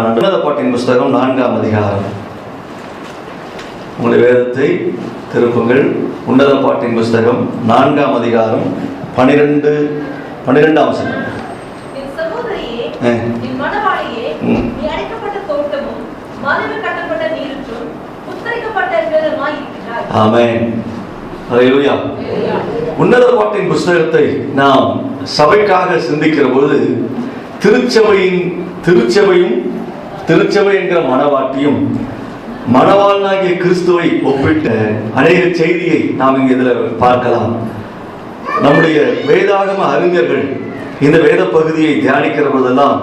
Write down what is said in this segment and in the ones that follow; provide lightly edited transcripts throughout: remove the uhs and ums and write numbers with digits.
உன்னத பாட்டின் புஸ்தகம் 4ஆம் அதிகாரம். உங்களுடைய வேதத்தை திருப்புங்கள். உன்னத பாட்டின் புஸ்தகம் 4ஆம் அதிகாரம் 12ஆம் வசனம். ஆமென். அல்லேலூயா. உன்னத பாட்டின் புஸ்தகத்தை நாம் சபைக்காக சிந்திக்கிற போது திருச்சபை என்கிற மனவாட்டியும் மணவாளனாகிய கிறிஸ்துவை ஒப்பிட்ட அநேக செய்தியை நாம் இங்கே இதில் பார்க்கலாம். நம்முடைய வேதாகம அறிஞர்கள் இந்த வேத பகுதியை தியானிக்கிற போதெல்லாம்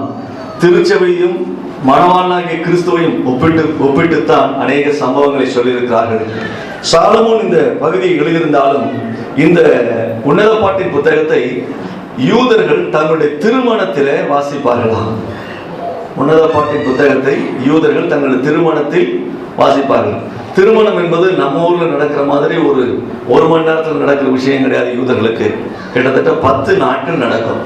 திருச்சபையும் மணவாளனாகிய கிறிஸ்துவையும் ஒப்பிட்டுத்தான் அநேக சம்பவங்களை சொல்லியிருக்கிறார்கள். சாலமோன் இந்த பகுதியை எழுதியிருந்தாலும் இந்த உன்னத பாட்டின் புத்தகத்தை யூதர்கள் தங்களுடைய திருமணத்திலே வாசிப்பார்களாம். உன்னத பாட்டின் புத்தகத்தை யூதர்கள் தங்களுடைய திருமணத்தில் வாசிப்பார்கள். திருமணம் என்பது நம்ம ஊர்ல நடக்கிற மாதிரி ஒரு மணி நேரத்தில் நடக்கிற விஷயம் கிடையாது. யூதர்களுக்கு கிட்டத்தட்ட 10 நாட்கள் நடக்கும்.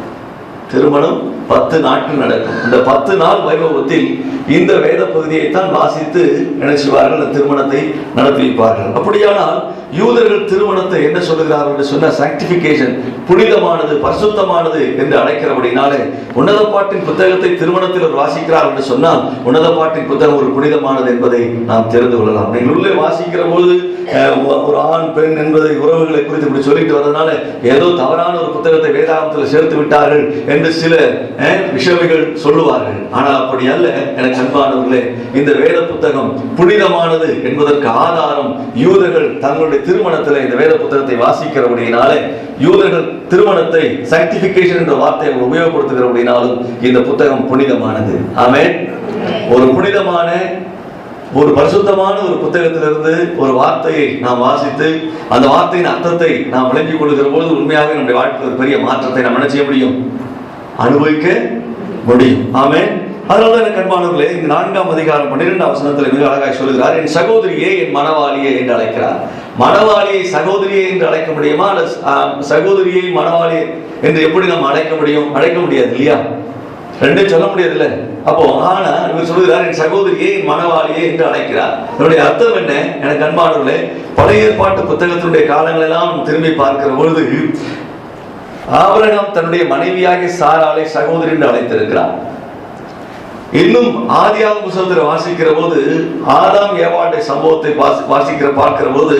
திருமணம் 10 நாட்கள் நடக்கும். இந்த 10 நாள் வைபவத்தில் இந்த வேத பகுதியை தான் வாசித்து நினைச்சுவார்கள், அந்த திருமணத்தை நடத்தி வைப்பார்கள். அப்படியானால் யூதர்கள் திருமணத்தை என்ன சொல்லுகிறார்கள் என்று சொன்ன சாங்டிபிகேஷன், புனிதமானது, பரிசுத்தமானது என்று அழைக்கிறபடினாலே உன்னத பாட்டின் புத்தகத்தை திருமணத்தில் வாசிக்கிறார் என்று சொன்னால் உன்னத பாட்டின் புத்தகம் ஒரு புனிதமானது என்பதை நாம் தெரிந்து கொள்ளலாம். நீங்கள் உள்ளே வாசிக்கிற போது ஒரு ஆண் பெண் என்பதை உறவுகளை குறித்து இப்படி சொல்லிட்டு வர்றதுனால ஏதோ தவறான ஒரு புத்தகத்தை வேதாகமத்தில் சேர்த்து விட்டார்கள் என்று சில விஷயங்கள் சொல்லுவார்கள். ஆனால் அப்படி அல்ல. எனக்கு அன்பானவர்களே, இந்த வேத புத்தகம் புனிதமானது என்பதற்கு ஆதாரம் யூதர்கள் தங்களுடைய திருமணத்தில் இந்த வேத புத்தகத்தை வாசிக்கிறபடினாலே, யூதர்கள் திருமணத்தை சாங்டிபிகேஷன் என்ற வார்த்தையை உபயோகப்படுத்துகிறபடினாலும் இந்த புத்தகம் புனிதமானது. ஆமென். ஒரு புனிதமான ஒரு பரிசுத்தமான ஒரு புத்தகத்திலிருந்து ஒரு வார்த்தையை நாம் வாசித்து அந்த வார்த்தையின் அர்த்தத்தை நாம் விளங்கிக் கொள்கிற போது உண்மையாக நம்முடைய வாழ்க்கையில் ஒரு பெரிய மாற்றத்தை நாம் என்ன செய்ய முடியும், அனுபவிக்க முடியும். ஆமென். அதனால எனக்கு அன்பானவர்களே, இந்த 4ஆம் அதிகாரம் 12ஆம் வசனத்தில் மிக அழகாய் சொல்லுகிறார், என் சகோதரியே என் மணவாளியே என்று அழைக்கிறார். மணவாளியை சகோதரியே என்று அழைக்க முடியுமா? சகோதரியை மணவாளியை என்று எப்படி நாம் அழைக்க முடியும்? அழைக்க முடியாது இல்லையா? ரெண்டும் சொல்ல முடியாது இல்ல. அப்போ ஆனா இவர் சொல்லுகிறார், என் சகோதரியை என் மணவாளியே என்று அழைக்கிறார். என்னுடைய அர்த்தம் என்ன? எனக்கு அன்பானவர்களே, பழைய ஏற்பாட்டு புத்தகத்தினுடைய காலங்களெல்லாம் திரும்பி பார்க்கிற பொழுது ஆபிரகாம் தன்னுடைய மனைவியாகிய சாராளை சகோதரி என்று அழைத்திருக்கிறார். இன்னும் ஆதியாகம புத்தகத்தில் வாசிக்கிற போது ஆதாம் ஏவாளுடைய சம்பவத்தை பார்க்கிற போது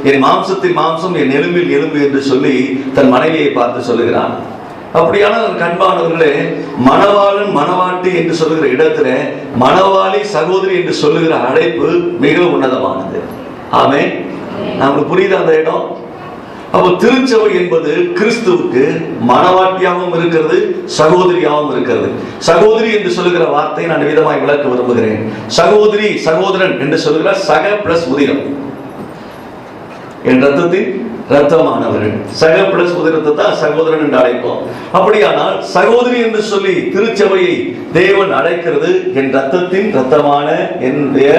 என் மாம்சத்தின் மாம்சம், என் எலும்பில் எலும்பு என்று சொல்லி தன் மனைவியை பார்த்து சொல்லுகிறான். அப்படியான அன்பானவர்களே, மணவாளன் மணவாட்டி என்று சொல்லுகிற இடத்துல மணவாளி சகோதரி என்று சொல்லுகிற அழைப்பு மிக உன்னதமானது. ஆமென். நமக்கு புரியுது அந்த இடம். அப்போ திருச்சபை என்பது கிறிஸ்துவுக்கு மணவாட்டியாகவும் இருக்கிறது, சகோதரியாகவும் இருக்கிறது. சகோதரி என்று சொல்லுகிற வார்த்தை நான் விதமாய் விளக்க விரும்புகிறேன். சகோதரி சகோதரன் என்று சொல்லுகிற சக பிளஸ் உதிரம், என் ரத்தத்தின் ரத்தமானவர்கள். சக பிளஸ் உதிரத்தை தான் சகோதரன் என்று அழைப்போம். அப்படியானால் சகோதரி என்று சொல்லி திருச்சபையை தேவன் அழைக்கிறது என் ரத்தத்தின் ரத்தமான, என்னுடைய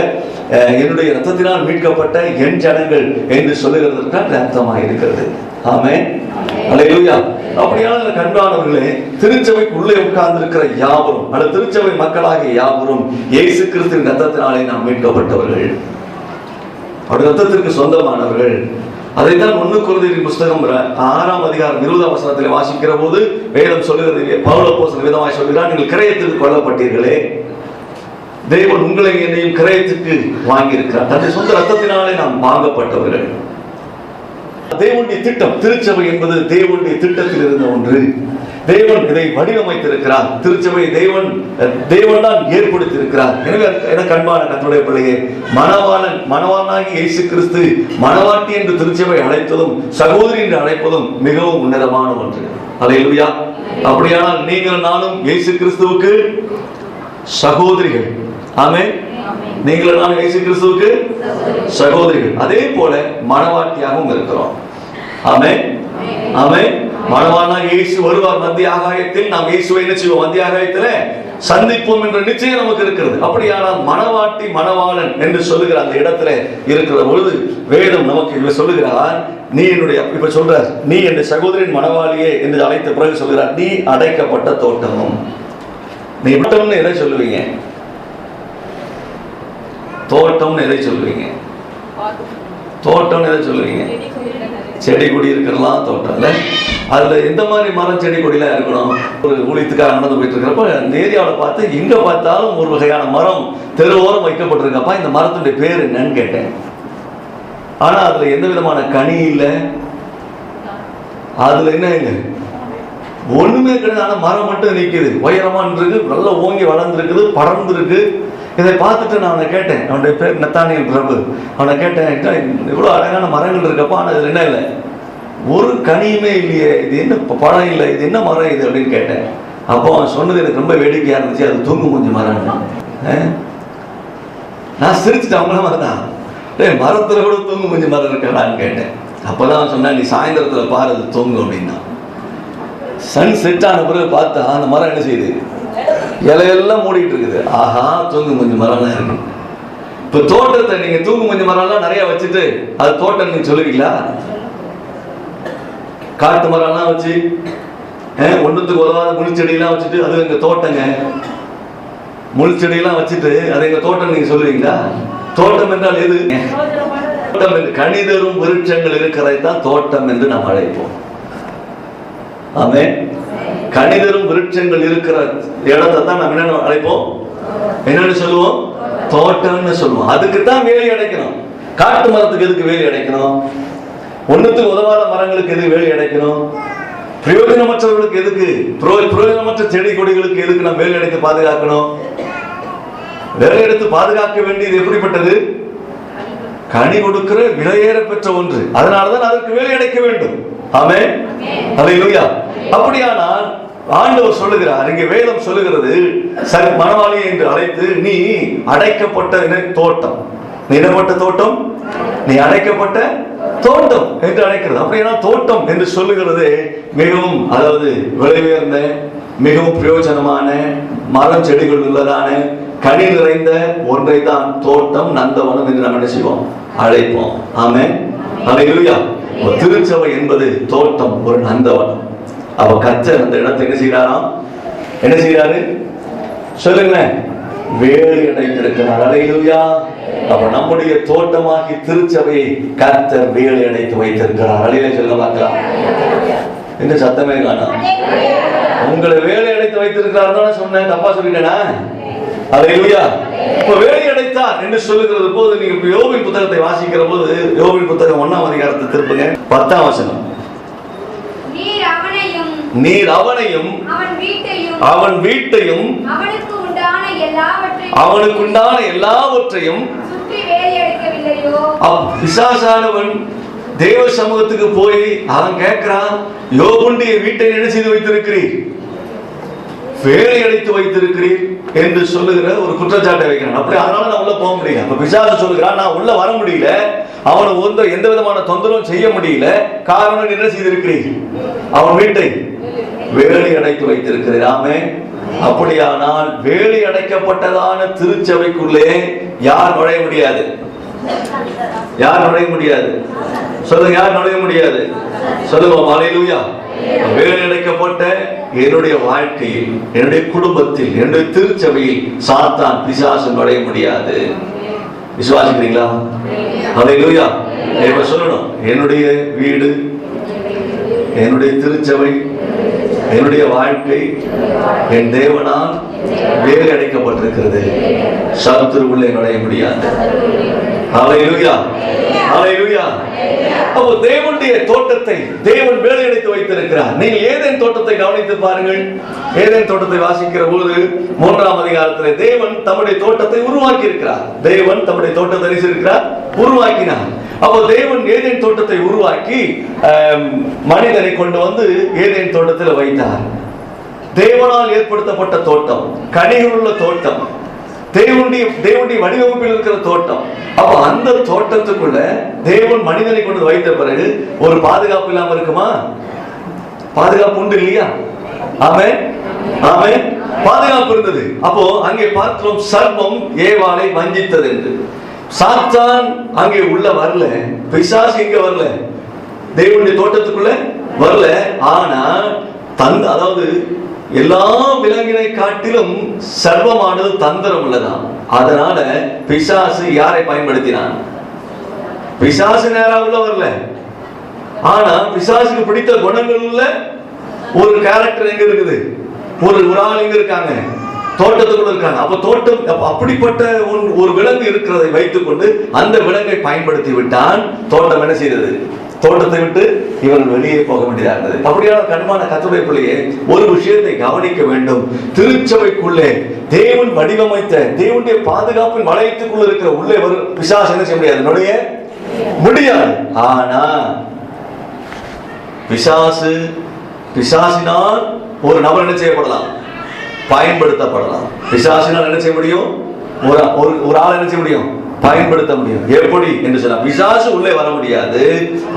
ரத்தத்தினால் மீட்கப்பட்ட என் ஜனங்கள் என்று சொல்லுகிறதற்கான அர்த்தமாக இருக்கிறது. ஆமென். அல்லேலூயா. அப்படியான கண்பானவர்களே, திருச்சபைக்கு உள்ளே உட்கார்ந்து இருக்கிற யாவரும், அல்லது திருச்சபை மக்களாகிய யாவரும் இயேசு கிறிஸ்துவின் ரத்தத்தினாலே நாம் மீட்கப்பட்டவர்கள், அவருடைய ரத்தத்திற்கு சொந்தமானவர்கள். அதைத்தான் 1 கொரிந்தியர் புஸ்தகம் 6ஆம் அதிகாரம் 20ஆம் வசனத்தில் வாசிக்கிற போது வேதம் சொல்லுகிறது, பவுல் அப்போஸ்தலன் விதமாய் சொல்கிறார், நீங்கள் கிரயத்துக்கு கொல்லப்பட்டீர்களே, தேவன் உங்களை என்னையும் கிரயத்துக்கு வாங்கி இருக்கிறார். தன்னுடைய சொந்த ரத்தத்தினாலே நாம் வாங்கப்பட்டவர்கள். தேவனுடைய திட்டம், திருச்சபை என்பது தேவனுடைய திட்டத்தில் இருந்த ஒன்று. தேவன் இதை வடிவமைத்திருக்கிறார். திருச்சபை தேவன் தான் ஏற்படுத்தியிருக்கிறார். எனவே எனக்கு அன்பான கர்த்தருடைய பிள்ளையே, மணவாளனாகி இயேசு கிறிஸ்து மணவாட்டி என்று திருச்சபை அழைப்பதும் சகோதரி என்று அழைப்பதும் மிகவும் உன்னதமான ஒன்று. அல்லேலூயா. அப்படியானால் நீங்கள் நானும் இயேசு கிறிஸ்துவுக்கு சகோதரிகள். ஆமென். நீங்கள் நானும் இயேசு கிறிஸ்துவுக்கு சகோதரிகள். அதே போல மணவாட்டியாகவும் இருக்கிறோம். ஆமென். ஆமென். மணவாளனாக இயேசு வருவார் மத்திய ஆகாயத்தில். நாம் இயேசுவை என்ன செய்வோம்? மத்திய ஆகாயத்தில் சந்திப்போம் என்ற நிச்சயம் நமக்கு இருக்கிறது. அப்படியானால் மணவாட்டி மணவாளன் என்று சொல்லுகிற அந்த இடத்துல இருக்கிற பொழுது வேதம் நமக்கு சொல்லுகிறார், நீ என்னுடைய, இப்ப சொல்றார், நீ என் சகோதரின் மணவாளியே என்று அழைத்த பிறகு சொல்கிறார், நீ அடைக்கப்பட்ட தோட்டமும். நீ விட்டோம்னு எதை சொல்லுவீங்க? தோட்டம்னு எதை சொல்லுவீங்க? தோட்டம்னு எதை சொல்லுவீங்க? செடி கொடி இருக்கிறலாம் தோட்டம் இல்லை. அதுல எந்த மாதிரி மரம் செடி கொடிலாம் இருக்கணும்? ஒரு ஊழியத்துக்காக நடந்து போயிட்டு இருக்கிறப்ப அந்த ஏரியாவில் பார்த்து எங்க பார்த்தாலும் ஒரு வகையான மரம் தெருவோரம் வைக்கப்பட்டிருக்கப்பா, இந்த மரத்துடைய பேர் என்னன்னு கேட்டேன். ஆனா அதுல எந்த விதமான கனி இல்லை, அதுல என்ன இல்லை, ஒண்ணுமே கிடையாது. ஆனா மரம் மட்டும் நிற்குது, உயரமா இருக்கு, நல்லா ஓங்கி வளர்ந்துருக்குது, படர்ந்து இருக்கு. இதை பார்த்துட்டு நான் அவனை கேட்டேன், அவனுடைய பேர் நத்தானியல் பிரபு. அவனை கேட்டேன், இவ்வளவு அழகான மரங்கள் இருக்கப்பா, ஆனா இதுல என்ன இல்லை, ஒரு கனியுமே இல்லையே, இது என்ன பழம் இல்லை, இது என்ன மரம் இது அப்படின்னு கேட்டேன். அப்போ அவன் சொன்னது எனக்கு ரொம்ப வேடிக்கையா இருந்துச்சு. அது தூங்கு மூஞ்சி மரம். நான் சிரிச்சுட்டேன். அவங்கள மாதிரிதான், மரத்துல கூட தூங்கு மூஞ்சி மரம் இருக்கான்னு கேட்டேன். அப்பதான் அவன் சொன்னா, நீ சாயந்தரத்துல பாரு அது தூங்கும் அப்படின்னா. சன் செட் ஆன பிறகு பார்த்தா அந்த மரம் என்ன செய்யுது, இலையெல்லாம் மூடிட்டு இருக்குது. ஆஹா, தூங்கு மூஞ்சி மரம்லாம் இருக்கு. இப்ப தோட்டத்தை நீங்க தூங்கு மூஞ்சி மரம்லாம் நிறைய வச்சுட்டு அது தோட்டம் நீங்க சொல்லுவீங்களா? காட்டு மரம்லாம் வச்சு ஒன்றுத்துக்கு உதவாத முள் செடியெல்லாம் வச்சுட்டு அது எங்க தோட்டங்க, முள் செடியெல்லாம் வச்சுட்டு அது எங்க தோட்டம் நீங்க சொல்லுவீங்களா? தோட்டம் என்றால் எது? தோட்டம் என்று கனிதரும் விருட்சங்கள் இருக்கிறதான் தோட்டம் என்று நாம் அழைப்போம். ஆமே, கனிதரும் விருட்சங்கள் இருக்கிற இடத்தை தான் நம்ம என்ன அழைப்போம்? என்னன்னு சொல்லுவோம்? தோட்டம்னு சொல்லுவோம். அதுக்குத்தான் வேலி அடைக்கணும். காட்டு மரத்துக்கு எதுக்கு வேலி அடைக்கணும்? ஒண்ணுத்துக்கு உதவாத மரங்களுக்கு எதுக்கு வேலி அடைக்கணும்? பிரயோஜனமற்றவர்களுக்கு எதுக்கு, பிரயோஜனமற்ற செடி கொடிகளுக்கு எதுக்கு நம்ம வேலி அடைத்து பாதுகாக்கணும்? வேலை எடுத்து பாதுகாக்க வேண்டியது எப்படிப்பட்டது? கனி கொடுக்கிற விலையேற பெற்ற ஒன்று. அதனாலதான் அதற்கு வேலி அடைக்க வேண்டும். ஆமென், அல்லேலூயா. அப்படியானால் ஆண்டவர் சொல்லுகிறார், இங்கே வேதம் சொல்லுகிறது, மணவாளி என்று அழைத்து, நீ அடைக்கப்பட்ட தோட்டம், நீ இடப்பட்ட தோட்டம், நீ அடைக்கப்பட்ட தோட்டம் என்று அழைக்கிறது. அப்படின்னா தோட்டம் என்று சொல்லுகிறது மிகவும், அதாவது விலை உயர்ந்த, மிகவும் பிரயோஜனமான, மரம் செடிகள் உள்ளதான, கனி நிறைந்த ஒன்றை தான் தோட்டம், நந்தவனம் என்று நம்ம என்ன செய்வோம்? அழைப்போம். ஆமென், அல்லேலூயா. திருச்சபை என்பது தோட்டம், ஒரு நந்தவனம். அவ கர்த்தர் அந்த இடத்தை என்ன செய்யறாராம்? என்ன செய்யறாரு சொல்லுங்க? வேலி அடைத்திருக்கிறார். அல்லேலூயா. அப்ப நம்முடைய தோட்டமாகி திருச்சபையை கர்த்தர் வேலி அடைத்து வைத்திருக்கிறார். அல்லேலூயா சொல்ல பார்க்கலாம். இந்த சத்தமே காணோம். உங்களை வேலி அடைத்து வைத்திருக்கிறார் சொன்னேன், தப்பா சொல்லிட்டேனா? அல்லேலூயா. இப்ப வேலி அடைத்தார் என்று சொல்லுகிறது போது, நீங்க யோபின் புத்தகத்தை வாசிக்கிற போது, யோபின் புத்தகம் 1ஆம் அதிகாரத்தை திருப்புங்க, 10ஆம் வசனம். நீர் அவனையும் அவன் வீட்டையும் அவனுக்கு உண்டான எல்லாவற்றையும் பிசாசானவன் தேவ சமூகத்துக்கு போய் அவன் கேட்கிறான், யோபுடைய வீட்டை என்ன செய்து வைத்திருக்கிறீர்? வேலை அடைத்து வைத்திருக்கிறீர் என்று சொல்லுகிற ஒரு குற்றச்சாட்டை வைக்கிறான். அப்படி அதனால நான் உள்ள போக முடியல. அப்ப பிசாசு சொல்லுகிறான், நான் உள்ள வர முடியல, அவனை எந்த விதமான தொந்தரவும் செய்ய முடியல. காரணம் என்ன செய்திருக்கிறீர்? அவன் வீட்டை வேலை அடைத்து வைத்திருக்கிறீர். ஆமென். அப்படியானால் வேலை அடைக்கப்பட்டதான திருச்சபைக்குள்ளே யார் நுழைய முடியாது? யார் நுழைய முடியாது? சொல்லுங்க, யார் நுழைய முடியாது? சொல்லுவோம். அல்லேலூயா. வேலை அடைக்கப்பட்ட என்னுடைய வாழ்க்கையில், என்னுடைய குடும்பத்தில், என்னுடைய திருச்சபையில் சாத்தான், பிசாசு நுழைய முடியாது. விசுவாசிக்கிறீங்களா? அல்லேலூயா. இப்ப சொல்லணும், என்னுடைய வீடு, என்னுடைய திருச்சபை, என்னுடைய வாழ்க்கை என் தேவனால் வேலை அடைக்கப்பட்டிருக்கிறது. சத்துரு உள்ளே நுழைய முடியாது. அல்லேலூயா, அல்லேலூயா. அப்போ தேவனுடைய தோட்டத்தை தேவன் வேலை அடைத்து வைத்திருக்கிறார். நீங்கள் ஏதேன் தோட்டத்தை கவனித்து பாருங்கள். ஏதேன் தோட்டத்தை வாசிக்கிற போது 3ஆம் அதிகாரத்தில் தேவன் தம்முடைய தோட்டத்தை உருவாக்கி இருக்கிறார். தேவன் தம்முடைய தோட்டத்தை இருக்கிறார், உருவாக்கினார். அப்போ தேவன் ஏதேன் தோட்டத்தை உருவாக்கி மனிதனை கொண்டு வந்து ஏதேன் தோட்டத்தில் வைத்தார். தேவனால் ஏற்படுத்தப்பட்ட தோட்டம், கனிகள் உள்ள தோட்டம், தேவனுடைய வடிவமைப்பில் இருக்கிற தோட்டம். அப்ப அந்த தோட்டத்துக்குள்ள தேவன் மனிதனை கொண்டு வைத்த பிறகு ஒரு பாதுகாப்பு இல்லாம இருக்குமா? பாதுகாப்பு உண்டு இல்லையா? ஆமென், ஆமென். பாதுகாப்பு இருந்தது. அப்போ அங்கே பார்க்கிறோம், சர்ப்பம் ஏவாளை வஞ்சித்தது என்று. சாத்தான் அங்கே உள்ள வரல, பிசாசு இங்க வரல, தேவனுடைய தோட்டத்துக்குள்ள வரல. ஆனா அதாவது எல்லா விலங்கினை காட்டிலும் சர்வமானது தந்திரம் உள்ளதான். அதனால பிசாசு யாரை பயன்படுத்தினான்? பிசாசு நேரா உள்ள வரல, ஆனா பிசாசுக்கு பிடித்த குணங்கள் உள்ள ஒரு கேரக்டர் எங்க இருக்குது, ஒரு ஆள் எங்க இருக்காங்க, தோட்டத்துக்குள்ள இருக்காங்க. அப்ப தோட்டம் அப்படிப்பட்ட ஒரு விலங்கு இருக்கிறதை வைத்துக் கொண்டு அந்த விலங்கை பயன்படுத்தி விட்டான். தோட்டம் என்ன செய்தது? தோட்டத்தை விட்டு இவர்கள் வெளியே போக வேண்டியதாக இருந்தது. அப்படியான கண்மான கர்த்தருடைய பிள்ளையே, ஒரு விஷயத்தை கவனிக்க வேண்டும். திருச்சபைக்குள்ளே தேவன் வடிவமைத்த தேவனுடைய பாதுகாப்பின் வளையத்துக்குள்ள இருக்கிற உள்ளே வரும் பிசாசு என்ன செய்ய முடியாது, நுழைய முடியாது. ஆனா பிசாசினால் ஒரு நபர் என்ன செய்யப்படலாம்? பயன்படுத்தப்படலாம். பிசாசினால் என்ன செய்ய முடியும்? ஒரு ஆள் என்ன செய்ய முடியும்? பயன்படுத்த முடியும். எப்படி என்று சொன்னா, பிசாசு உள்ளே வர முடியாது.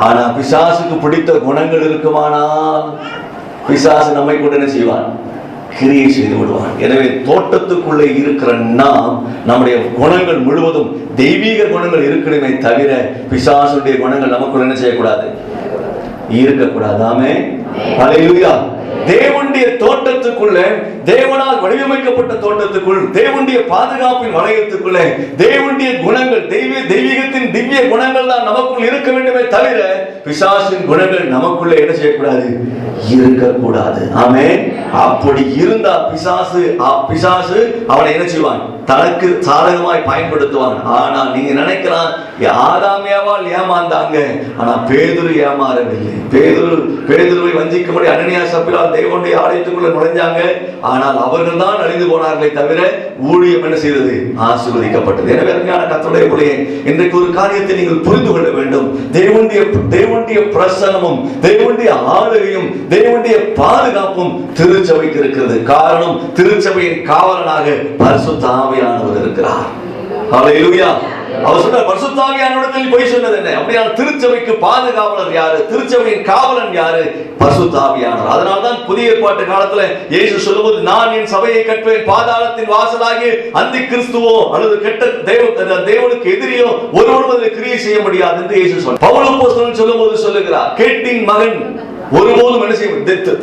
ஆனா பிசாசுக்கு பிடித்த குணங்கள் இருக்குமானால் பிசாசு நம்மை கொண்டு என்ன செய்வான்? கிரியை செய்து விடுவான். எனவே தோட்டத்துக்குள்ளே இருக்கிற நாம் நம்முடைய குணங்கள் முழுவதும் தெய்வீக குணங்கள் இருக்கணுமே தவிர பிசாசுடைய குணங்கள் நமக்குள்ள என்ன செய்யக்கூடாது, இருக்கக்கூடாது. ஆமென், ஹல்லேலூயா. தேவனுடைய தோட்டத்துக்குள்ள, தேவனால் வடிவமைக்கப்பட்ட தோட்டத்துக்குள், தேவனுடைய பாதுகாப்பின் வளையத்துக்குள்ள தேவனுடைய குணங்கள், தெய்வீகத்தின் திவ்ய குணங்கள் தான் நமக்குள் இருக்க வேண்டுமே தவிர பிசாசின் குணங்கள் நமக்குள்ள என்ன செய்யக்கூடாது, இருக்கக்கூடாது. ஆமென். அப்படி இருந்தா பிசாசு அவனை என்ன செய்வான்? தனக்கு சாதகமாய் பயன்படுத்துவான். ஆனா நீங்க நினைக்கலாம், ஆதாம் ஏவாள் ஏமாந்தாங்க, ஆனா பேதுரு ஏமாறவில்லை. பேதுருவை வஞ்சிக்கும்படி அனனியா சப்பீரா தேவனுடைய ஆலயத்துக்குள்ள நுழைஞ்சாங்க. ஆனால் அவர்கள் தான் அழிந்து போனார்களே தவிர ஊழியம் என்ன செய்தது? ஆசீர்வதிக்கப்பட்டது. எனவே அருமையான கர்த்தருடைய பிள்ளையே, இன்றைக்கு ஒரு காரியத்தை நீங்கள் புரிந்து கொள்ள வேண்டும். தேவனுடைய பிரசன்னமும் தேவனுடைய ஆளுகையும் தேவனுடைய பாதுகாப்பும் திருச்சபைக்கு இருக்கிறது. காரணம், திருச்சபையின் காவலனாக பரிசுத்த ஆவியானவர் இருக்கிறார். ஹல்லேலூயா. அவர் சொன்னார், பரிசுத்த ஆவியானவரிடத்தில் போய் சொன்னது என்ன? அப்படியான திருச்சபைக்கு பாதுகாவலர் யாரு? திருச்சபையின் காவலன் யாரு? பரிசுத்த ஆவியானவர். அதனால்தான் புதிய ஏற்பாட்டு காலத்துல இயேசு சொல்லும்போது, நான் என் சபையை கட்டுவேன், பாதாளத்தின் வாசலாகி அந்தி கிறிஸ்துவோ அல்லது கெட்ட தேவனுக்கு எதிரியோ ஒருவரும் அதில் கிரியை செய்ய முடியாது என்று இயேசு சொன்னார். பவுல் அப்போஸ்தலன் சொல்லும்போது சொல்லுகிறார், கேட்டின் மகன் ஒருபோதும் என்ன செய்ய,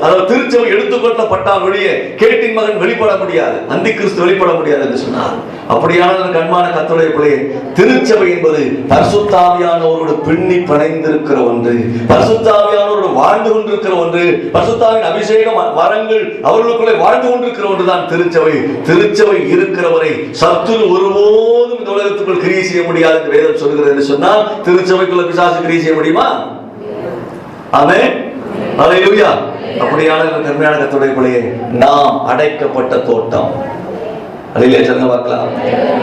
அதாவது திருச்சபை எடுத்துக்கொள்ளப்பட்டால் வெளியே கேட்டின் மகன் வெளிப்பட முடியாது, அந்தி கிறிஸ்து வெளிப்பட முடியாது என்று சொன்னார். அப்படியான கண்மான கர்த்தருடைய பிள்ளையே, திருச்சபை என்பது பரிசுத்த ஆவியானவரோடு பின்னி பிணைந்திருக்கிற ஒன்று, பரிசுத்த ஆவியானவரோடு வாழ்ந்து கொண்டிருக்கிற ஒன்று, பரிசுத்த ஆவியின் அபிஷேகம் வரங்கள் அவர்களுக்குள்ளே வாழ்ந்து கொண்டிருக்கிற ஒன்றுதான் திருச்சபை. திருச்சபை இருக்கிறவரை சத்துரு ஒருபோதும் இந்த உலகத்துக்குள் கிரியை செய்ய முடியாது என்று வேதம் சொல்கிறது என்று சொன்னால், திருச்சபைக்குள்ள பிசாசு கிரியை செய்ய முடியுமா? ஆமென், ஹல்லேலூயா. அப்படியான கர்த்தருடைய கர்த்தருடைய பிள்ளையே, நாம் அடைக்கப்பட்ட தோட்டம். அல்லேலூயா சொல்லுங்க பார்க்கலாம்.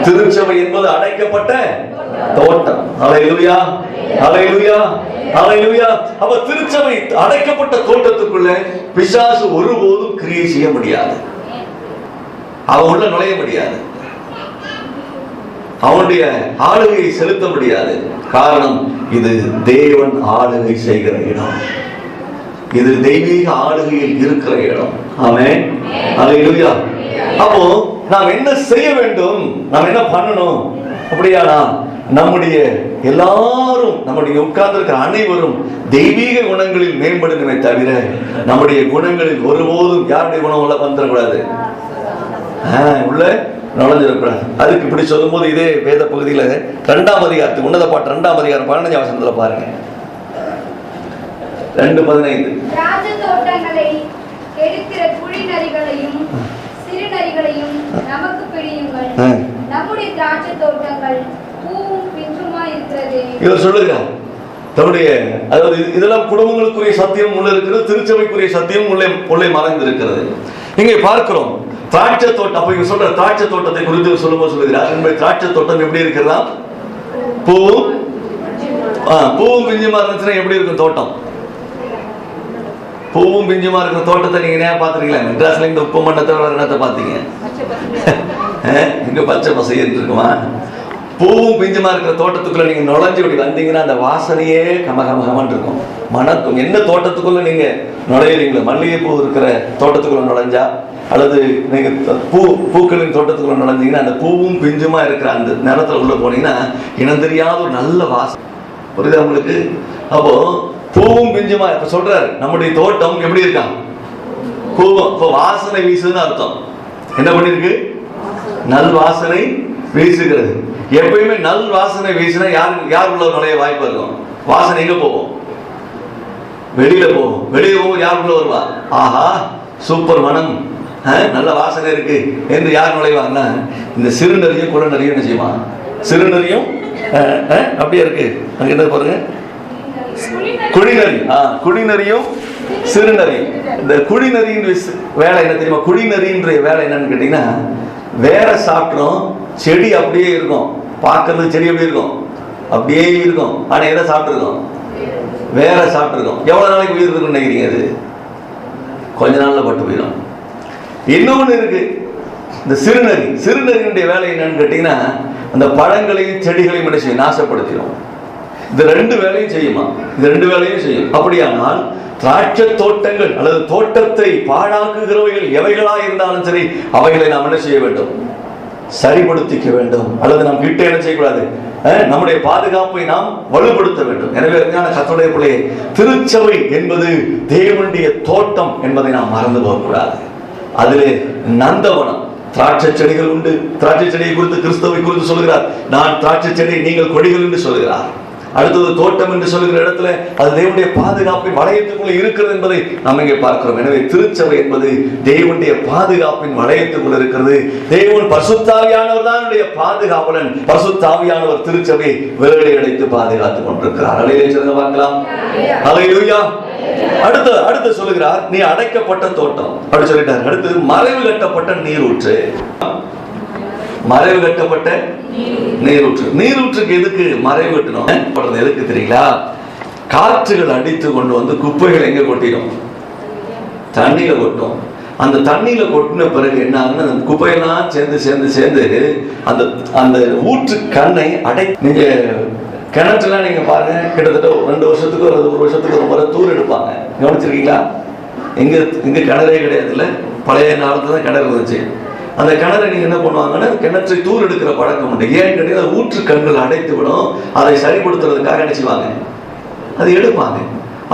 திருச்சபை என்பது அடைக்கப்பட்ட தோட்டம். ஹல்லேலூயா, ஹல்லேலூயா, ஹல்லேலூயா. அப்ப திருச்சபை அடைக்கப்பட்ட தோட்டத்துக்குள்ள பிசாசு ஒருபோதும் கிரியை செய்ய முடியாது. அவன் உள்ள நுழைய முடியாது, அவனுடைய ஆளுகையை செலுத்த முடியாது. காரணம், இது தேவன் ஆளுகை செய்கிற இடம், இது தெய்வீக ஆளுகையில் இருக்கிற இடம். ஆமென், ஹல்லேலூயா. அப்போ நாம் என்ன செய்ய வேண்டும், நாம் என்ன பண்ணணும்? அப்படியானா நம்முடைய எல்லாரும், நம்முடைய உட்கார்ந்து இருக்கிற அனைவரும் தெய்வீக குணங்களில் மேம்படுமே தவிர நம்முடைய குணங்களில் ஒருபோதும் யாருடைய குணம் உள்ள வந்துடக்கூடாது, உள்ள நுழைஞ்சிடக்கூடாது. அதுக்கு இப்படி சொல்லும் போது இதே வேத பகுதியில 2ஆம் அதிகாரத்துக்கு உன்னத பாட்டு 2ஆம் அதிகாரம் 15ஆம் வசனத்துல பாருங்க. 2:15. ராஜதோட்டங்களை கெடுக்கிற குழிநரிகளையும் சிறுநரிகளையும் நமக்கு பிடியுங்கள். நம்முடைய திராட்சை தோட்டங்கள் பூவும் பிஞ்சுமாய் இருக்கிறது. இவர் சொல்லுகிறார் தன்னுடைய, அதாவது இதெல்லாம் குடும்பங்களுக்குரிய சத்தியம் உள்ள இருக்கிறது, திருச்சபைக்குரிய சத்தியம் உள்ளே மறைந்து இருக்கிறது. இங்கே பார்க்கிறோம் திராட்சை தோட்டம். அப்ப இவர் சொல்ற திராட்சை தோட்டத்தை குறித்து சொல்லும்போது சொல்லுகிறார், நம்முடைய திராட்சை தோட்டம் எப்படி இருக்கிறதா? பூவும் பிஞ்சுமா இருந்துச்சுன்னா எப்படி இருக்கும் தோட்டம்? பூவும் பிஞ்சுமா இருக்கிற தோட்டத்தை நீங்க நேரம் பாத்துருக்கீங்களா? மெட்ராஸ்ல இந்த உப்பு மண்ணத்தை என்னத்தை பாத்தீங்க? இங்க பச்சை பசைன்னு இருக்குமா? பூவும் பிஞ்சுமா இருக்கிற தோட்டத்துக்குள்ள நீங்க நுழைஞ்சு இப்படி வந்தீங்கன்னா அந்த வாசனையே கமகமகமன் இருக்கும், மணக்கும். என்ன தோட்டத்துக்குள்ள நீங்க நுழையிறீங்களோ, மல்லிகைப்பூ இருக்கிற தோட்டத்துக்குள்ள நுழைஞ்சா அல்லது நீங்க பூக்களின் தோட்டத்துக்குள்ள நுழைஞ்சீங்கன்னா அந்த பூவும் பிஞ்சுமா இருக்கிற அந்த நேரத்துல உள்ள போனீங்கன்னா இனம் தெரியாத ஒரு நல்ல வாசனை. புரியுதா உங்களுக்கு? அப்போ பூவும் பிஞ்சுமா இப்ப சொல்றாரு, நம்முடைய தோட்டம் எப்படி இருக்கான்? கோபம். இப்போ வாசனை வீசுன்னு அர்த்தம். என்ன பண்ணிருக்கு? நல் வாசனை வீசுகிறது. எப்பயுமே நல் வாசனை வீசினா யார் உள்ள நுழைய வாய்ப்பு இருக்கும்? வாசனை எங்க போகும்? வெளியில போகும். வெளியே போகும். யார் உள்ள வருவா? ஆஹா சூப்பர் மனம், நல்ல வாசனை இருக்கு என்று யார் நுழைவாங்கன்னா இந்த சிறுநறியும் குளநறியும் என்ன செய்வான்? சிறுநறியும் அப்படியே இருக்கு. அங்க என்ன பாருங்க, குழிநறி. குழிநறியும் சிறுநறி. இந்த குழிநறியின் வேலை என்ன தெரியுமா? குழிநறின்ற வேலை என்னன்னு கேட்டீங்கன்னா, வேற சாப்பிட்றோம், செடி அப்படியே இருக்கும். பார்க்கறது செடி எப்படி இருக்கும்? அப்படியே இருக்கும். ஆனா எதை சாப்பிட்டுருக்கோம்? வேற சாப்பிட்டுருக்கோம். எவ்வளவு நாளைக்கு உயிர் இருக்குன்னு நினைக்கிறீங்க? அது கொஞ்ச நாள்ல பட்டு போயிடும். இன்னொன்னு இருக்கு, இந்த சிறுநறி. சிறுநறியினுடைய வேலை என்னன்னு கேட்டீங்கன்னா, அந்த பழங்களையும் செடிகளையும் என்ன செய்யும்? நாசப்படுத்திடும். இந்த ரெண்டு வேலையும் செய்யுமா? இந்த ரெண்டு வேலையும் செய்யும். அப்படியானால் திராட்சை தோட்டங்கள் அல்லது தோட்டத்தை பாழாக்குகிறவைகள் எவைகளா இருந்தாலும் சரி, அவைகளை நாம் என்ன செய்ய வேண்டும்? சரிப்படுத்திக்க வேண்டும். அல்லது நாம் கிட்ட என்ன செய்யக்கூடாது? நம்முடைய பாதுகாப்பை நாம் வலுப்படுத்த வேண்டும். எனவே கர்த்தருடைய பிள்ளையே, திருச்சபை என்பது தேவனுடைய தோட்டம் என்பதை நாம் மறந்து போகக்கூடாது. அதிலே நந்தவனம், திராட்சை செடிகள் உண்டு. திராட்சை செடியை குறித்து கிறிஸ்துவை குறித்து சொல்கிறார். நான் திராட்சை செடி, நீங்கள் கொடிகள் என்று சொல்கிறார். அடுத்தது தோட்டம் என்று சொல்லுகிற இடத்துல அது தேவனுடைய பாதுகாப்பின் வளையத்துக்குள்ள இருக்கிறது என்பதை நாம் இங்கே பார்க்கிறோம். எனவே திருச்சபை என்பது தேவனுடைய பாதுகாப்பின் வளையத்துக்குள்ள இருக்கிறது. தேவன் பரிசுத்தாவியானவர் தான் பாதுகாவலன். பரிசுத்தாவியானவர் திருச்சபை வேலை அடைத்து பாதுகாத்துக் கொண்டிருக்கிறார். அல்லேலூயா பார்க்கலாம். அல்லேலூயா. அடுத்து சொல்லுகிறார், நீ அடைக்கப்பட்ட தோட்டம் அப்படி சொல்லிட்டார். அடுத்து மறைவு கட்டப்பட்ட நீரூற்று. மறைவு கட்டப்பட்ட நீரூற்று. நீரூற்றுக்கு எதுக்கு மறைவு கட்டணும்? எதுக்கு தெரியுங்களா? காற்றுகள் அடித்து கொண்டு வந்து குப்பைகள் எங்க கொட்டிடும்? தண்ணியில கொட்டும். அந்த தண்ணியில கொட்டின பிறகு என்ன ஆகுதுன்னா, அந்த குப்பையெல்லாம் சேர்ந்து சேர்ந்து சேர்ந்து அந்த அந்த ஊற்று கண்ணை நீங்க கிணற்றுலாம் நீங்க பாருங்க, கிட்டத்தட்ட 2 வருஷத்துக்கு ஒரு 1 வருஷத்துக்கு ஒரு முறை தூர் எடுப்பாங்க. கவனிச்சிருக்கீங்களா? இங்க கிணறே கிடையாது. இல்ல, பழைய காலத்துல தான் கிணறு இருந்துச்சு. அந்த கிணறை நீங்க என்ன பண்ணுவாங்கன்னா, கிணற்றை தூர் எடுக்கிற பழக்கம் உண்டு. ஏன் கேட்டீங்கன்னா, ஊற்று கண்கள் அடைத்து விடும். அதை சரிப்படுத்துறதுக்காக என்ன செய்வாங்க? அதை எடுப்பாங்க.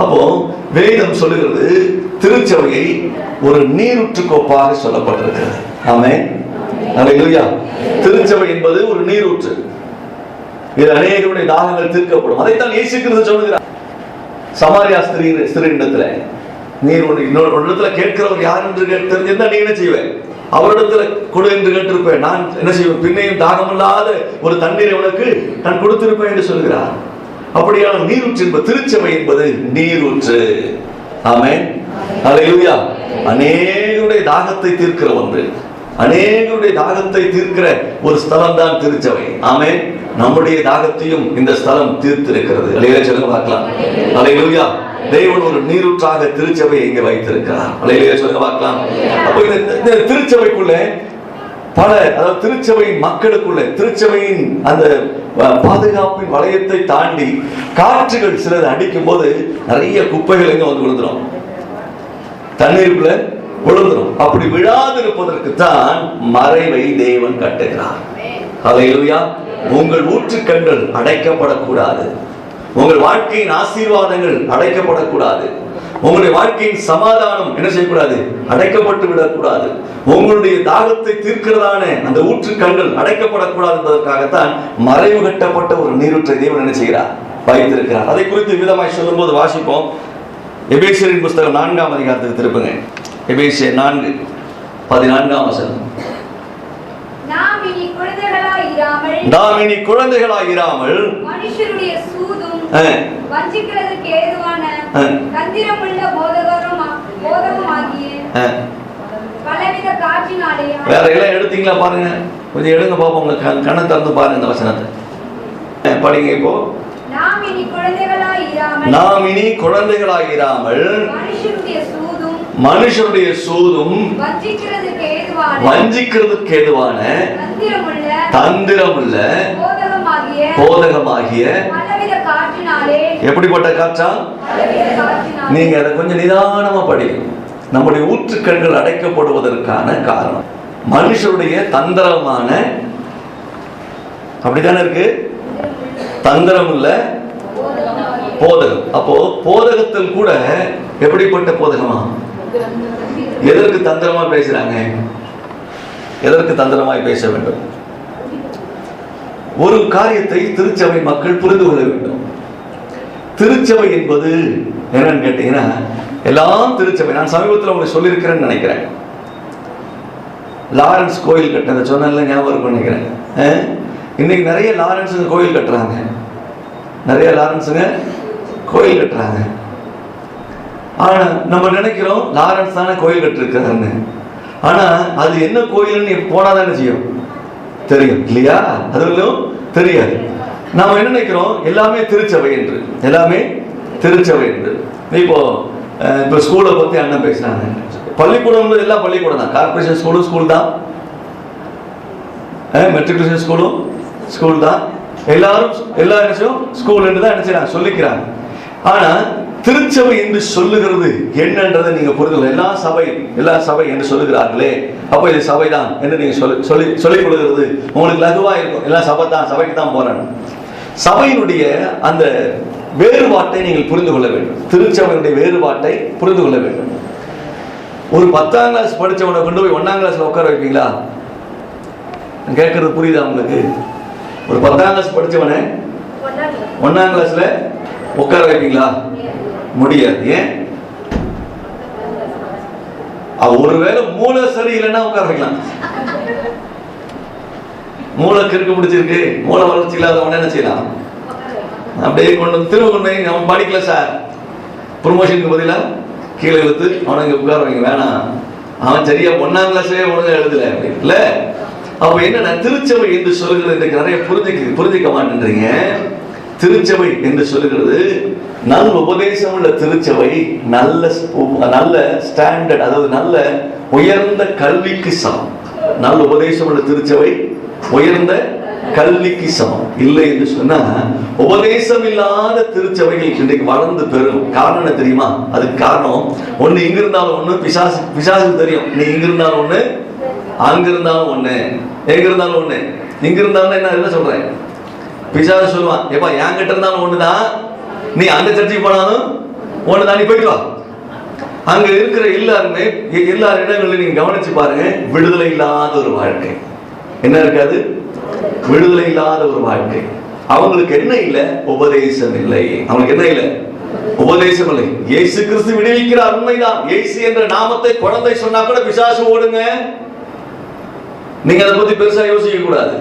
அப்போ வேதம் சொல்லுகிறது, திருச்சபையை ஒரு நீரூற்று கோப்பாக சொல்லப்பட்டிருக்கிறது. ஆமென். அல்லேலூயா. திருச்சபை என்பது ஒரு நீரூற்று. இது அநேகருடைய தாகங்கள் தீர்க்கப்படும். அதைத்தான் இயேசு கிறிஸ்து சொல்லுகிறார். சமாரியா ஸ்திரீனிடத்துல நீர் இன்னொரு இடத்துல கேட்கிறவர் யார் என்று தெரிஞ்சிருந்தா நீ என்ன செய்வேன்? அவரிடத்துல கொடு என்று கேட்டிருப்பேன். நான் என்ன செய்வேன்? பின்னையும் தாகமில்லாத ஒரு தண்ணீரை உனக்கு நான் கொடுத்திருப்பேன் என்று சொல்கிறார். அப்படியான நீரூற்று என்பது திருச்சபை என்பது நீரூற்று. ஆமென். அல்லேலூயா. அநேகருடைய தாகத்தை தீர்க்கிற ஒன்று, அநேகருடைய தாகத்தை தீர்க்கிற ஒரு ஸ்தலம் தான் திருச்சபை. ஆமென். நம்முடைய தாகத்தையும் இந்த ஸ்தலம் தீர்த்திருக்கிறது. அல்லேலூயா சொல்லுங்க பார்க்கலாம். அல்லேலூயா. தேவன் ஒரு நீரூற்றாக திருச்சபையை இங்கே வைத்திருக்கிறார். அல்லேலூயா சொல்லுங்க பார்க்கலாம். அப்போ இந்த திருச்சபைக்குள்ள அதாவது திருச்சபையின் மக்களுக்குள்ள திருச்சபையின் அந்த பாதுகாப்பின் வளையத்தை தாண்டி காற்றுகள் சிலது அடிக்கும் போது நிறைய குப்பைகள் எங்க வந்து விழுந்துரும்? தண்ணீருக்குள்ள விழுந்துரும். அப்படி விழாதிருப்பதற்கு தான் மறைவை தேவன் கட்டுகிறார். அல்லேலூயா. உங்கள் ஊற்றுக்கண்கள் அடைக்கப்படக்கூடாது. உங்கள் வாழ்க்கையின் ஆசீர்வாதங்கள் அடைக்கப்படக்கூடாது. உங்களுடைய வாழ்க்கையின் சமாதானம் என்ன செய்யக்கூடாது? அடைக்கப்பட்டு விடக்கூடாது. உங்களுடைய தாகத்தை தீர்க்கிறதான அந்த ஊற்றுக்கண்கள் அடைக்கப்படக்கூடாது என்பதற்காகத்தான் மறைவு கட்டப்பட்ட ஒரு நீரூற்றை தேவன் என்ன செய்கிறார்? வைத்திருக்கிறார். அதை குறித்து விதமாய் சொல்லும்போது வாசிப்போம். எபேசியரின் புஸ்தகம் 4ஆம் அதிகாரத்துக்கு திருப்புங்க. எபேசியர் 4:14 வசனம். நாம் இனி குழந்தைகளாயிராமல் மனுஷருடைய சூதும் வஞ்சிக்கிறதுக்கு ஏதுவான தந்திரமுள்ள போதகமும் ஆகிய பலவித காற்றினாலே. வேற எல்லாம் எடுத்தீங்களா? பாருங்க, கொஞ்சம் எடுங்க பாப்போம். உங்க கண்ணை திறந்து பாருங்க இந்த வசனத்தை படிங்க. இப்போ நாம் இனி குழந்தைகளாயிராமல் மனுஷருடைய சூதும் வஞ்சிக்கிறதுக்கு ஏதுவான தந்திரமுள்ள போதகமாகிய எப்படிப்பட்ட காற்றா? நீங்க அதை கொஞ்சம் நிதானமா படிக்கணும். நம்முடைய ஊற்றுக்கண்கள் அடைக்கப்படுவதற்கான காரணம் மனுஷருடைய தந்திரமான, அப்படித்தானே இருக்கு, தந்திரம் இல்ல போதகம். அப்போ போதகத்தில் கூட எப்படிப்பட்ட போதகமா? எதற்கு தந்திரமா பேசுறாங்க? எதற்கு தந்திரமாய் பேச வேண்டும்? ஒரு காரியத்தை திருச்சபை மக்கள் புரிந்து கொள்ள வேண்டும். திருச்சபை என்பது என்னன்னு கேட்டீங்கன்னா, எல்லாம் திருச்சபை. நான் சமீபத்தில் உங்களுக்கு சொல்லியிருக்கிறேன்னு நினைக்கிறேன். லாரன்ஸ் கோயில் கட்டினதை சொன்னல, ஞாபகம் இருக்கும்னு நினைக்கிறேன். இன்னைக்கு நிறைய லாரன்ஸுங்க கோயில் கட்டுறாங்க. நிறைய லாரன்ஸுங்க கோயில் கட்டுறாங்க. ஆனா நம்ம நினைக்கிறோம் லாரன்ஸ் தானே கோயில் கட்டிருக்காருன்னு. ஆனா அது என்ன கோயில்னு போனாதானே செய்யும் தெரியும் இல்லையா? அதுவும் தெரியாது. நாம என்ன நினைக்கிறோம், எல்லாமே திருச்சபை என்று, எல்லாமே திருச்சபை என்று. இப்போ ஸ்கூலை பத்தி அண்ணன் பேசுறாங்க. பள்ளிக்கூடம் எல்லாம் பள்ளிக்கூடம் தான். கார்பரேஷன் ஸ்கூலும் ஸ்கூல் தான், மெட்ரிகுலேஷன் ஸ்கூலும் ஸ்கூல் தான். எல்லாரும் எல்லா விஷயம் ஸ்கூல் என்று தான் நினைச்சாங்க, சொல்லிக்கிறாங்க. ஆனா திருச்சபை என்று சொல்லுகிறது என்னன்றதை நீங்க புரிந்து, எல்லா சபை என்று சொல்லுகிறார்களே, அப்ப இது சபைதான் என்று நீங்க சொல்லிக் கொடுக்கிறது உங்களுக்கு லகுவா இருக்கும். எல்லாம் சபை தான், சபைக்கு தான் போறேன். சபையினுடைய அந்த வேறுபாட்டை நீங்கள் புரிந்து கொள்ள வேண்டும். திருச்சபையினுடைய வேறுபாட்டை புரிந்து கொள்ள வேண்டும். ஒரு 10ஆம் கிளாஸ் படிச்சவனை கொண்டு போய் 1ஆம் கிளாஸ்ல உட்கார வைப்பீங்களா? கேட்கறது புரியுதா உங்களுக்கு? ஒரு 10ஆம் கிளாஸ் படிச்சவனை 1ஆம் கிளாஸ்ல உட்கார வைப்பீங்களா? முடியாது. ஏன்? ஒருவேளை மூளை சரியில்லைன்னா உட்கார வைக்கலாம். மூளை கிறுக்கு பிடிச்சிருக்கு, மூளை வளர்ச்சி இல்லாதவன என்ன செய்யலாம்? அப்படியே கொண்டு திரும்ப அவன் படிக்கல சார், ப்ரொமோஷனுக்கு பதிலா கீழே இழுத்து அவனை இங்க உட்கார வைங்க. வேணாம், அவன் சரியா 1ஆம் கிளாஸ்லயே ஒழுங்கா எழுதல இல்ல. அப்ப என்னன்னா, திருச்சபை என்று சொல்லுகிறது இன்றைக்கு நிறைய புரிஞ்சிக்க மாட்டேன்றீங்க. திருச்சபை என்று சொல்லுகிறது நல்ல உபதேசம் உள்ள திருச்சபை, நல்ல ஸ்டாண்டர்ட், அதாவது நல்ல உயர்ந்த கல்விக்கு சமம். நல்ல உபதேசம் உள்ள திருச்சபை உயர்ந்த கல்விக்கு சமம். இல்லை என்று சொன்னா, உபதேசம் இல்லாத திருச்சபைகள் இன்றைக்கு வளர்ந்து பெறும். காரணம் என்ன தெரியுமா? அதுக்கு காரணம் ஒண்ணு இங்க இருந்தாலும் ஒண்ணு, பிசாசுக்கு தெரியும். நீ இங்க இருந்தாலும் ஒண்ணு, அங்க இருந்தாலும் ஒண்ணு, எங்க இருந்தாலும் ஒண்ணு. இங்க இருந்தாலும் என்ன சொல்றேன், பிசாசு சொல்லுவான், ஏப்பா என்கிட்ட இருந்தாலும் ஒண்ணுதான், நீ அந்த சர்ச்சைக்கு போனாலும் ஒண்ணுதான், நீ போயிட்டு வா. அங்க இருக்கிற எல்லாருமே எல்லா இடங்களையும் நீங்க கவனிச்சு பாருங்க, விடுதலை இல்லாத ஒரு வாழ்க்கை. என்ன இருக்காது? விடுதலை இல்லாத ஒரு வாழ்க்கை. அவங்களுக்கு என்ன இல்லை? உபதேசம் இல்லை. அவங்களுக்கு என்ன இல்லை? உபதேசம் இல்லை. இயேசு கிறிஸ்து விடுவிக்கிறார், உண்மைதான். இயேசு என்ற நாமத்தை குழந்தை சொன்னா கூட பிசாசு ஓடுங்க. நீங்க அதை பத்தி பெருசா யோசிக்க கூடாது.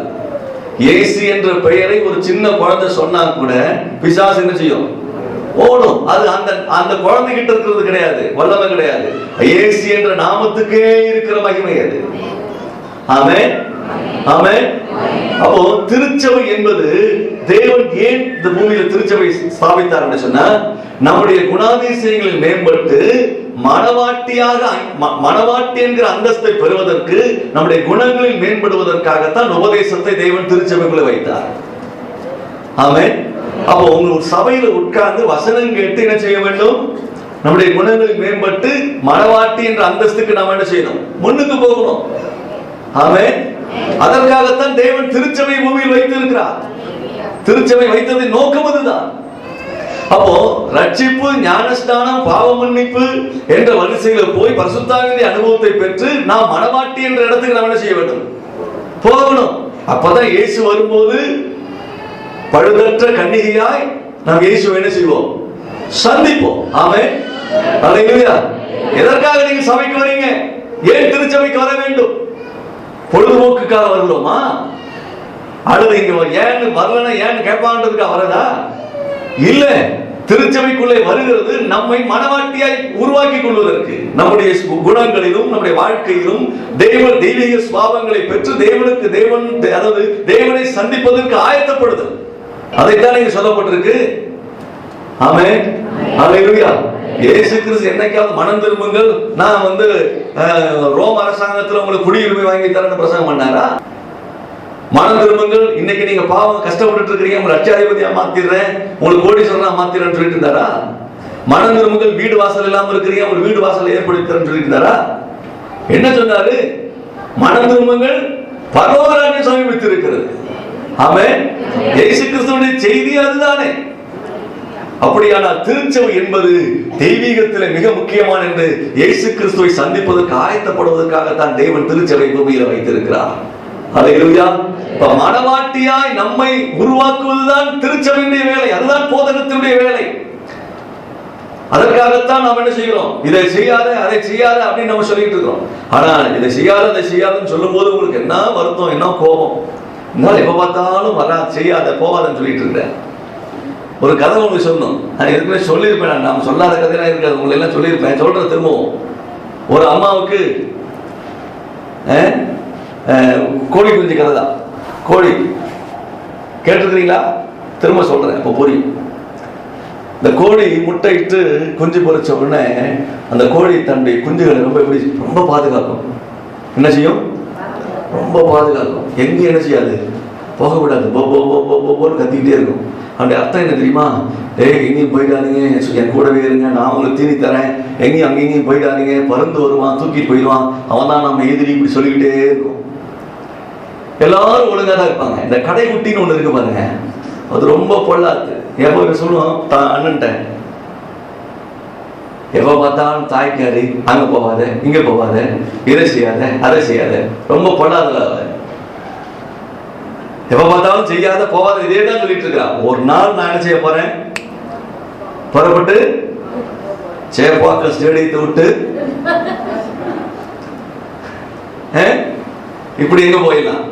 இயேசு என்ற பெயரை ஒரு சின்ன குழந்தை சொன்னா கூட பிசாசு என்ன செய்யும்? ஓடும். அது அந்த குழந்தைகிட்ட இருக்கிறது கிடையாது, வல்லமை கிடையாது. இயேசு என்ற நாமத்துக்கே இருக்கிற மகிமை அது. ஆமென், ஆமென். அப்போ திருச்சபை என்பது, தேவன் ஏன் இந்த பூமியில திருச்சபை ஸ்தாபித்தார் என்று சொன்னா, நம்முடைய குணாதிசயங்களில் மேம்பட்டு மணவாட்டி என்கிற அந்தஸ்தை பெறுவதற்கு, நம்முடைய குணங்களில் மேம்படுவதற்காகத்தான் உபதேசத்தை தேவன் திருச்சபைக்குள்ள வைத்தார். ஆமென். அப்போ உங்களுக்கு சபையில உட்கார்ந்து வசனம் கேட்டு என்ன செய்ய வேண்டும்? நம்முடைய குணங்களில் மேம்பட்டு மணவாட்டி என்ற அந்தஸ்துக்கு நாம் என்ன செய்யணும்? முன்னுக்கு போகணும். ஆமென். அதற்காகத்தான் தேவன் திருச்சபை பூமியில் வைத்திருக்கிறார். திருச்சபை வைத்ததின் நோக்கம் அதுதான். அப்போ ரட்சிப்பு, ஞானஸ்நானம், பாவ மன்னிப்பு என்ற வரிசையில போய் பரிசுத்தாவினுடைய அனுபவத்தை பெற்று நாம் மணவாட்டி என்ற இடத்துக்கு நாம் என்ன செய்ய வேண்டும்? போகணும். அப்பதான் இயேசு வரும்போது பழுதற்ற கன்னிகையாய் நாம் இயேசுவை என்ன செய்வோம்? சந்திப்போம். ஆமென், அல்லேலூயா. எதற்காக நீங்க சபைக்கு வரீங்க? ஏன் திருச்சபைக்கு வர வேண்டும்? பொழுதுபோக்குக்காக வருகிறோமா? அல்லது இங்க ஏன்னு வரலன்னா ஏன்னு கேட்பான்றதுக்காக வரதா? இல்ல, திருச்சபைக்குள்ளே வருகிறது நம்மை மனவாட்டியாய் உருவாக்கி கொள்வதற்கு, நம்முடைய குணங்களிலும் நம்முடைய வாழ்க்கையிலும் தெய்வீக சுபாவங்களை பெற்று தேவனை சந்திப்பதற்கு ஆயத்தப்படுதல். அதைத்தான் இங்க சொல்லப்பட்டிருக்கு. ஆமென், அல்லேலூயா. இயேசு கிறிஸ்து என்னைக்காவது மனம் திரும்புங்கள், நான் ரோம் அரசாங்கத்தில் உங்களுக்கு குடியுரிமை வாங்கி தரேன்னு பிரசங்கம் பண்ணாரா? மனம் திரும்புங்கள், இன்னைக்கு நீங்க பாவம் கஷ்டப்பட்டு இருக்கிறீங்க, உங்க லட்சாதிபதியா மாத்திடுறேன், உங்களுக்கு கோடீஸ்வரனா மாத்திரன்னு சொல்லிட்டு இருந்தாரா? மனம் திரும்புங்கள், வீடு வாசல் இல்லாம இருக்கிறீங்க, ஒரு வீடு வாசல் ஏற்படுத்துறேன்னு சொல்லிட்டு இருந்தாரா? என்ன சொன்னாரு? மனம் திரும்புங்கள், பரலோகராஜ்யம் சமீபித்து இருக்கிறது. ஆமென். இயேசு கிறிஸ்துவின் செய்தி அதுதானே. அப்படியானால் திருச்சபை என்பது தெய்வீகத்தில் மிக முக்கியமான என்று இயேசு கிறிஸ்துவை சந்திப்பதற்கு ஆயத்தப்படுவதற்காகத்தான் தேவன் திருச்சபை பூமியில வைத்திருக்கிறார். அல்லேலூயா. மனவாட்டியாய் நம்மை உருவாக்குவதுதான் திருச்சபையுடைய வேலை, அதுதான் போதகத்தினுடைய வேலை. அதற்காகத்தான் நாம் என்ன செய்கிறோம்? இதை செய்யாத அதை செய்யாத அப்படின்னு நம்ம சொல்லிட்டு இருக்கிறோம். ஆனா இதை செய்யாத அதை செய்யாதுன்னு சொல்லும் போது உங்களுக்கு என்ன வருத்தம், என்ன கோபம். இதனால எப்ப பார்த்தாலும் வரா செய்யாத போவாதன்னு சொல்லிட்டு இருக்கிறேன். ஒரு கதை உங்களுக்கு சொல்லணும். நான் ஏற்கனவே சொல்லியிருப்பேன், நாம் சொல்லாத கதையெல்லாம் இருக்காது, உங்களை எல்லாம் சொல்லியிருப்பேன். சொல்றேன் திரும்பவும். ஒரு அம்மாவுக்கு கோழி குஞ்சு கதை தான். கோழி கேட்டிருக்கிறீங்களா? திரும்ப சொல்றேன், இப்போ புரியும். இந்த கோழி முட்டையிட்டு குஞ்சு பொறிச்ச உடனே அந்த கோழி தன்னுடைய குஞ்சுகளை ரொம்ப பாதுகாக்கும். என்ன செய்யும்? ரொம்ப பாதுகாக்கும். எங்க என்ன செய்யாது? போகக்கூடாது, போன்னு கத்திக்கிட்டே இருக்கும். அப்படி அர்த்தம் என்ன தெரியுமா? எங்கேயும் போயிடாதீங்க, என் கூடவே இருங்க, நான் உங்களுக்கு தீனி தரேன், எங்கேயும் அங்கேயும் போயிடாதீங்க, பறந்து வருவான், தூக்கிட்டு போயிடுவான், அவன் தான் நம்ம எதிரி, இப்படி சொல்லிக்கிட்டே இருக்கும். எல்லாரும் ஒழுங்கா தான் இருப்பாங்க. இந்த கடைக்குட்டின்னு ஒண்ணு இருக்கு பாருங்க, அது ரொம்ப பொல்லாது. எப்போ சொல்லுவான் அண்ணன்ட்ட, எப்ப பார்த்தாலும் தாய்க்காரி, அங்க போவாத இங்க போவாத, இதை செய்யாத அதை செய்யாத, ரொம்ப பொல்லாத. எப்ப பார்த்தாலும் செய்யாத போவாத, இதே தான் சொல்லிட்டு இருக்கிறான். ஒரு நாள் நான் என்ன செய்ய போறேன்? புறப்பட்டு சேப்பாக்கம் ஸ்டேடியத்தை விட்டு இப்படி எங்க போயிடலாம்,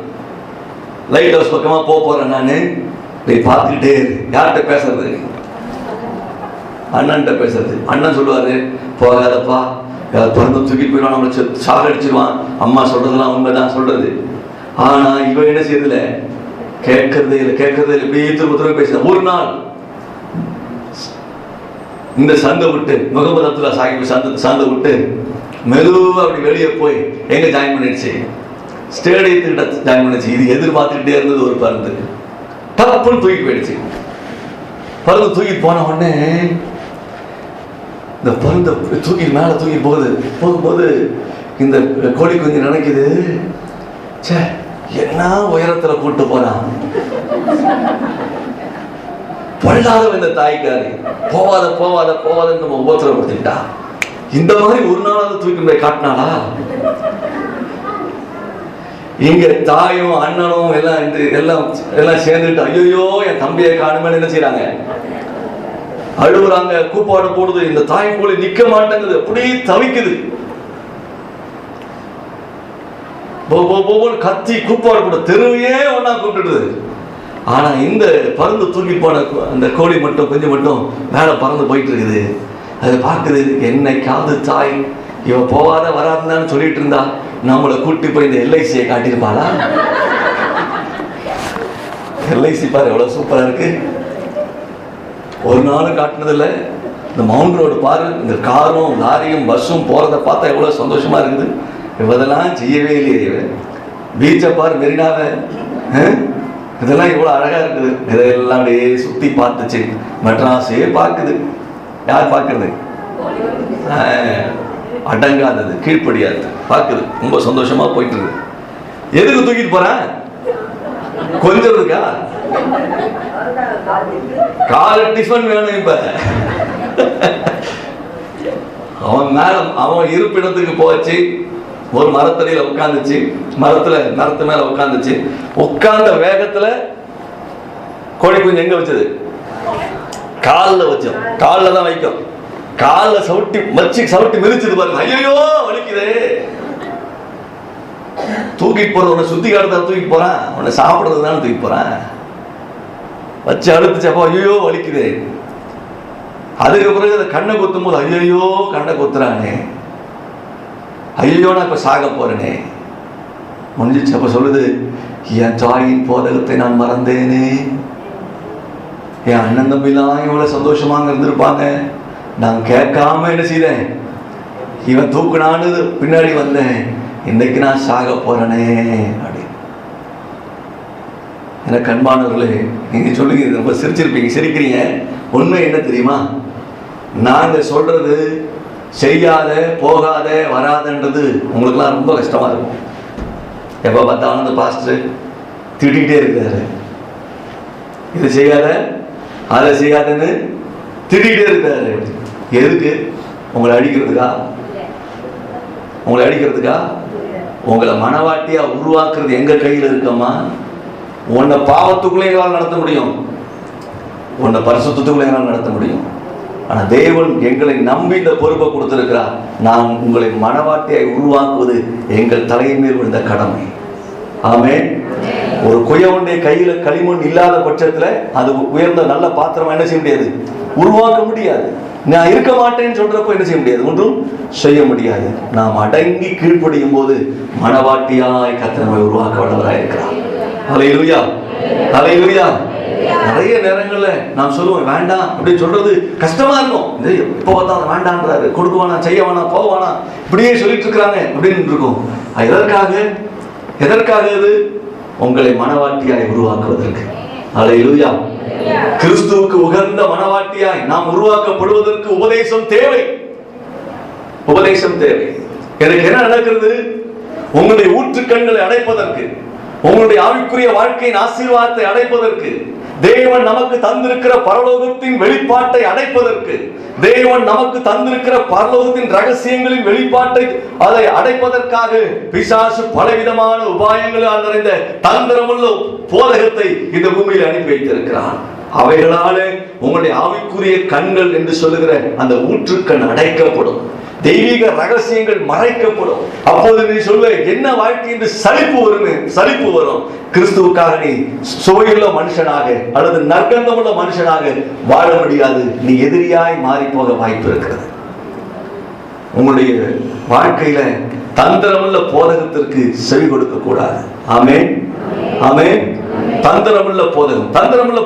லைட் ஹவுஸ் பக்கமா போறேன். நானு பார்த்துக்கிட்டே இரு. யார்கிட்ட பேசுறது? அண்ணன்ட்ட பேசுறது. அண்ணன் சொல்லுவாரு, போகாதப்பா, பிறந்து தூக்கிட்டு போயிடுவான், நம்மளை சாக அடிச்சிருவான், அம்மா சொல்றதெல்லாம் உண்மைதான் சொல்றது. ஆனா இவன் என்ன செய்யறதுல கேட்கறதே இல்லை, இப்படியே திரும்ப பேசுற. ஒரு நாள் இந்த சந்தை விட்டு, முகமது அப்துல்லா சாஹிப் சந்தை விட்டு மெதுவா அப்படி வெளியே போய் எங்க ஜாயின் பண்ணிடுச்சு? ஸ்டேடியத்துக்கிட்ட ஜாயின் பண்ணிடுச்சு. இது எதிர்பார்த்துக்கிட்டே இருந்தது ஒரு பருந்து. டப்புன்னு தூக்கி போயிடுச்சு. பருந்து தூக்கி போன உடனே இந்த பருந்தை தூக்கி மேல தூக்கி போகும்போது இந்த கோழி குஞ்சு நினைக்குது, சே என்ன உயரத்துல கூட்டு போறான், பல்லாத இந்த தாய்க்காரி, போவாத போவாத போவாதன்னு நம்ம உபத்திரப்படுத்திட்டா. இந்த மாதிரி ஒரு நாளாவது தூக்கி போய் காட்டினாளா? இங்க தாயும் அண்ணனும் எல்லாம் சேர்ந்துட்டு ஐயோ என் தம்பியை காணுமே என்ன செய்யறாங்க? அழுகுறாங்க, கூப்பாடு போடுது. இந்த தாய் கோழி நிக்க மாட்டேங்குது, அப்படி தவிக்குது, கத்தி கூப்பாடு போட தெருவையே ஒன்னா கூப்பிட்டுடுது. ஆனா இந்த பறந்து தூக்கி போன அந்த கோழி மட்டும் கொஞ்சம் மட்டும் மேல பறந்து போயிட்டு இருக்குது. அது பார்க்குது, என்னைக்காவது தாய் இவ போவாத வராதுன்னு சொல்லிட்டு இருந்தா நம்மளை கூட்டி போய் இந்த எல்ஐசியை காட்டியிருப்பாளா? எல்ஐசி பாரு எவ்வளவு சூப்பரா இருக்கு. ஒரு நாளும் காட்டினதில்ல. இந்த மவுண்ட் ரோடு பாரு, இந்த காரும் லாரியும் பஸ்ஸும் போறதை பார்த்தா எவ்வளவு சந்தோஷமா இருக்குது. இதெல்லாம் செய்யவே இல்லையே. பீச்சை பாரு, மெரினாவை, இதெல்லாம் இவ்வளவு அழகா இருக்குது. இதெல்லாம் அப்படியே சுத்தி பார்த்துச்சு. மெட்ராஸே பார்க்குது. யார் பார்க்கறது? அடங்காதது, கீழ்ப்படியாது பார்க்குது. ரொம்ப சந்தோஷமா போயிட்டு இருக்கு. எதுக்கு தூக்கிட்டு போறேன்? கொஞ்சம் இருக்கா? கால டிஃபன் வேணும். இப்ப அவன் மேல அவன் இருப்பிடத்துக்கு போச்சு. ஒரு மரத்தடியில உட்காந்துச்சு. மரத்து மேல உட்காந்துச்சு. உட்கார்ந்த வேகத்துல கோழி குஞ்சு எங்க வச்சது? காலில் வச்சோம். காலில் தான் வைக்கும். காலில் சவுட்டி மிதிச்சது பாருங்க. ஐயோ வலிக்குதே. தூக்கிட்டு போற உன்னை சுத்தி காலத்தான் தூக்கி போறான், உன்னை சாப்பிடுறது தானே தூக்கி போறான். வச்சு அழுத்துச்சப்போ ஐயோ வலிக்குதே. அதுக்கு பிறகு அதை கண்ணை கொத்தும் போது ஐயோ கண்ணை கொத்துறானே, ஐயோ நான் இப்ப சாக போறேனே முடிஞ்சிச்சு. அப்ப சொல்லுது, என் தாயின் போதகத்தை நான் மறந்தேனே. என் அண்ணன் தம்பிலாம் இவ்வளவு சந்தோஷமாக இருந்திருப்பாங்க, நான் கேட்காம என்ன செய்தேன்? இவன் தூக்குனான்னு பின்னாடி வந்தேன், இன்னைக்கு நான் சாக போறேனே அப்படி. எனக்கு அன்பானவர்களே, நீங்க சொல்லுங்க, ரொம்ப சிரிச்சிருப்பீங்க, சிரிக்கிறீங்க. உண்மை என்ன தெரியுமா? நாங்க சொல்றது செய்யாத போகாத வராதன்றது உங்களுக்குலாம் ரொம்ப கஷ்டமா இருக்கும். எப்ப பார்த்தாலும் அந்த பாஸ்டர் திட்டிகிட்டே இருக்காரு, இது செய்யாத அதை செய்யாதன்னு திட்டிகிட்டே இருக்காரு. எதுக்கு? உங்களை அடிக்கிறதுக்கா? உங்களை அடிக்கிறதுக்கா? உங்களை மனவாட்டியா உருவாக்குறது எங்க கையில் இருக்கம்மா. உன்னை பாவத்துக்குள்ளே எங்களால் நடத்த முடியும், உன்னை பரிசுத்தத்துக்குள்ளே எங்களால் நடத்த முடியும். ஆனா தேவன் எங்களை நம்பி இந்த பொறுப்பை கொடுத்திருக்கிறார். நாம் உங்களை மனவாட்டியை உருவாக்குவது எங்கள் தலையின் மேல் விழுந்த கடமை. ஆமென். ஒரு குயவனுடைய கையில களிமண் இல்லாத பட்சத்துல அது உயர்ந்த நல்ல பாத்திரம் என்ன செய்ய முடியாது, உருவாக்க முடியாது. நான் இருக்க மாட்டேன்னு சொல்றப்ப என்ன செய்ய முடியாது, ஒன்றும் செய்ய முடியாது. நாம் அடங்கி கீழ்ப்படியும் போது மனவாட்டியாய் கர்த்தர் நம்மை உருவாக்க வல்லவராய் இருக்கிறார். ஹல்லேலூயா, ஹல்லேலூயா. நிறைய நேரங்கள்ல நாம் சொல்லுவோம் வேண்டாம் அப்படின்னு சொல்றது கஷ்டமா இருக்கும். இப்போ பார்த்தா வேண்டான்றாரு, கொடுக்குவானா, செய்யவானா, போவானா, இப்படியே சொல்லிட்டு இருக்கிறாங்க அப்படின்னு இருக்கும். எதற்காக அது? உங்களை மனவாட்டியாய் உருவாக்குவதற்கு. ஹல்லேலூயா. கிறிஸ்துவுக்கு உகந்த மனவாட்டியாய் நாம் உருவாக்கப்படுவதற்கு உபதேசம் தேவை. உபதேசம் தேவை. எனக்கு என்ன நடக்கிறது? உங்களுடைய ஊற்றுக்கண்களை அடைப்பதற்கு, உங்களுடைய ஆவிக்குரிய வாழ்க்கையின் ஆசீர்வாதத்தை அடைப்பதற்கு, தேவன் நமக்கு தந்திருக்கிற பரலோகத்தின் வெளிப்பாட்டை அடைப்பதற்கு, தேவன் நமக்கு தந்திருக்கிற பரலோகத்தின் ரகசியங்களின் வெளிப்பாட்டை அதை அடைப்பதற்காக பிசாசு பலவிதமான உபாயங்களால் நிறைந்த தந்திரமுள்ள போதகத்தை இந்த பூமியில் அனுப்பி வைத்திருக்கிறான். அவைகளாலே உங்களுடைய ஆவிக்குரிய கண்கள் என்று சொல்லுகிற அந்த ஊற்றுக்கண் அடைக்கப்படும், தெய்வீக ரகசியங்கள் மறைக்கப்படும். அப்போது நீ சொல்ல என்ன வாழ்க்கை என்று சலிப்பு வரும். கிறிஸ்துவுக்காக நீ சுவையுள்ள மனுஷனாக அல்லது நற்கந்தமுள்ள மனுஷனாக வாழ முடியாது. நீ எதிரியாய் மாறி போக வாய்ப்பு இருக்கிறது. உங்களுடைய வாழ்க்கையில தந்திரமுள்ள போதகத்திற்கு செவி கொடுக்க கூடாது. ஆமென், ஆமென். தந்திரமுள்ள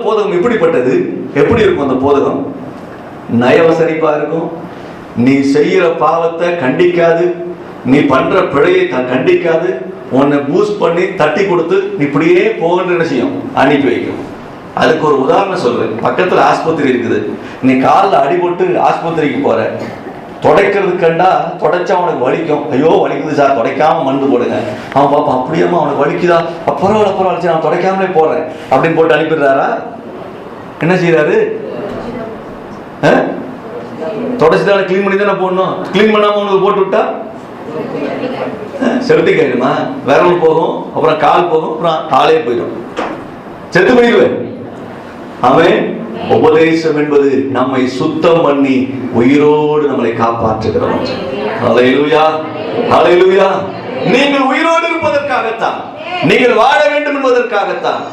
போதகம் எப்படிப்பட்டது? எப்படி இருக்கும் அந்த போதகம்? நயவசரிப்பா இருக்கும். நீ செய்யற பாவத்தை கண்டிக்காது, நீ பண்ற பிழையை கண்டிக்காது, உன்னை பூஸ்ட் பண்ணி தட்டி கொடுத்து நீ இப்படியே போகின்ற செய்யும், அனுப்பி வைக்கும். அதுக்கு ஒரு உதாரணம் சொல்றேன். பக்கத்துல ஆஸ்பத்திரி இருக்குது. நீ காலில் அடிபட்டு ஆஸ்பத்திரிக்கு போற, துடைக்கிறது கண்டா துடைச்சா அவனுக்கு வலிக்கும். ஐயோ வலிக்குது சார், துடைக்காம மருந்து போடுங்க. அவன் பாப்பா அப்படியேமா அவனுக்கு வலிக்குதா, பரவாயில்ல நான் துடைக்காமலே போறேன் அப்படின்னு போட்டு அனுப்பிடுறாரா? என்ன செய்யறாரு? தொடச்சிதான கிளீன் பண்ணி தானே போடணும். கிளீன் பண்ணாம உனக்கு போட்டு விட்டா செப்டிக் ஆயிடுமா? விரல் போகும், அப்புறம் கால் போகும், அப்புறம் காலே போயிடும், செத்து போயிடுவேன். அவன் உபதேசம் என்பது நம்மை சுத்தம் பண்ணி உயிரோடு நம்மளை காப்பாற்றுகிறோம். ஹல்லேலூயா, ஹல்லேலூயா. நீங்கள் உயிரோடு இருப்பதற்காகத்தான், நீங்கள் வாழ வேண்டும் என்பதற்காகத்தான்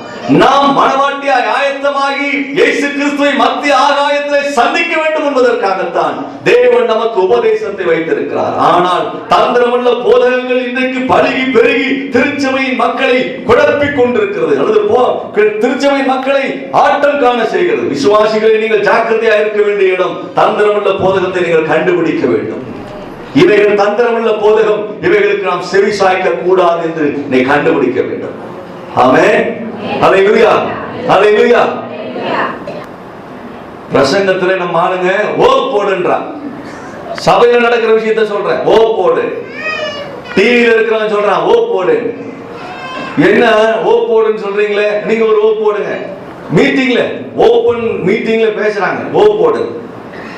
நாம் மனவாட்டியாய் ஆயத்தமாகி இயேசு கிறிஸ்துவை மத்திய ஆகாயத்திலே சந்திக்க வேண்டும் என்பதற்காகத்தான் தேவன் நமக்கு உபதேசத்தை வைத்திருக்கிறார். ஆனால் தந்திரமுள்ள போதகங்கள் இன்றைக்கு பருகி பெருகி திருச்சபையின் மக்களை குழப்பிக் கொண்டிருக்கிறது, அல்லது திருச்சபையின் மக்களை ஆட்டம் காண செய்கிறது. விசுவாசிகளை நீங்கள் ஜாக்கிரதையா இருக்க வேண்டிய இடம். தந்திரமுள்ள போதகத்தை நீங்கள் கண்டுபிடிக்க வேண்டும். இவைகள் தந்திரமுள்ள போதகம், இவைகளுக்கு நாம் செவி சாய்க்க கூடாது என்று நீ கண்டுபிடிக்க வேண்டும். ஆமென், ஹல்லேலூயா, ஹல்லேலூயா. பிரசங்கத்திலே நம்ம ஆளுங்க ஓ போடுன்றான். சபையில் நடக்கிற விஷயத்தை சொல்றேன், ஓ போடு. டிவியில இருக்கிறவன் சொல்றான் ஓ போடு. என்ன ஓ போடுன்னு சொல்றீங்களே, நீங்க ஒரு ஓ போடுங்க. மீட்டிங்ல ஓபன் மீட்டிங்ல பேசுறாங்க ஓ போடு.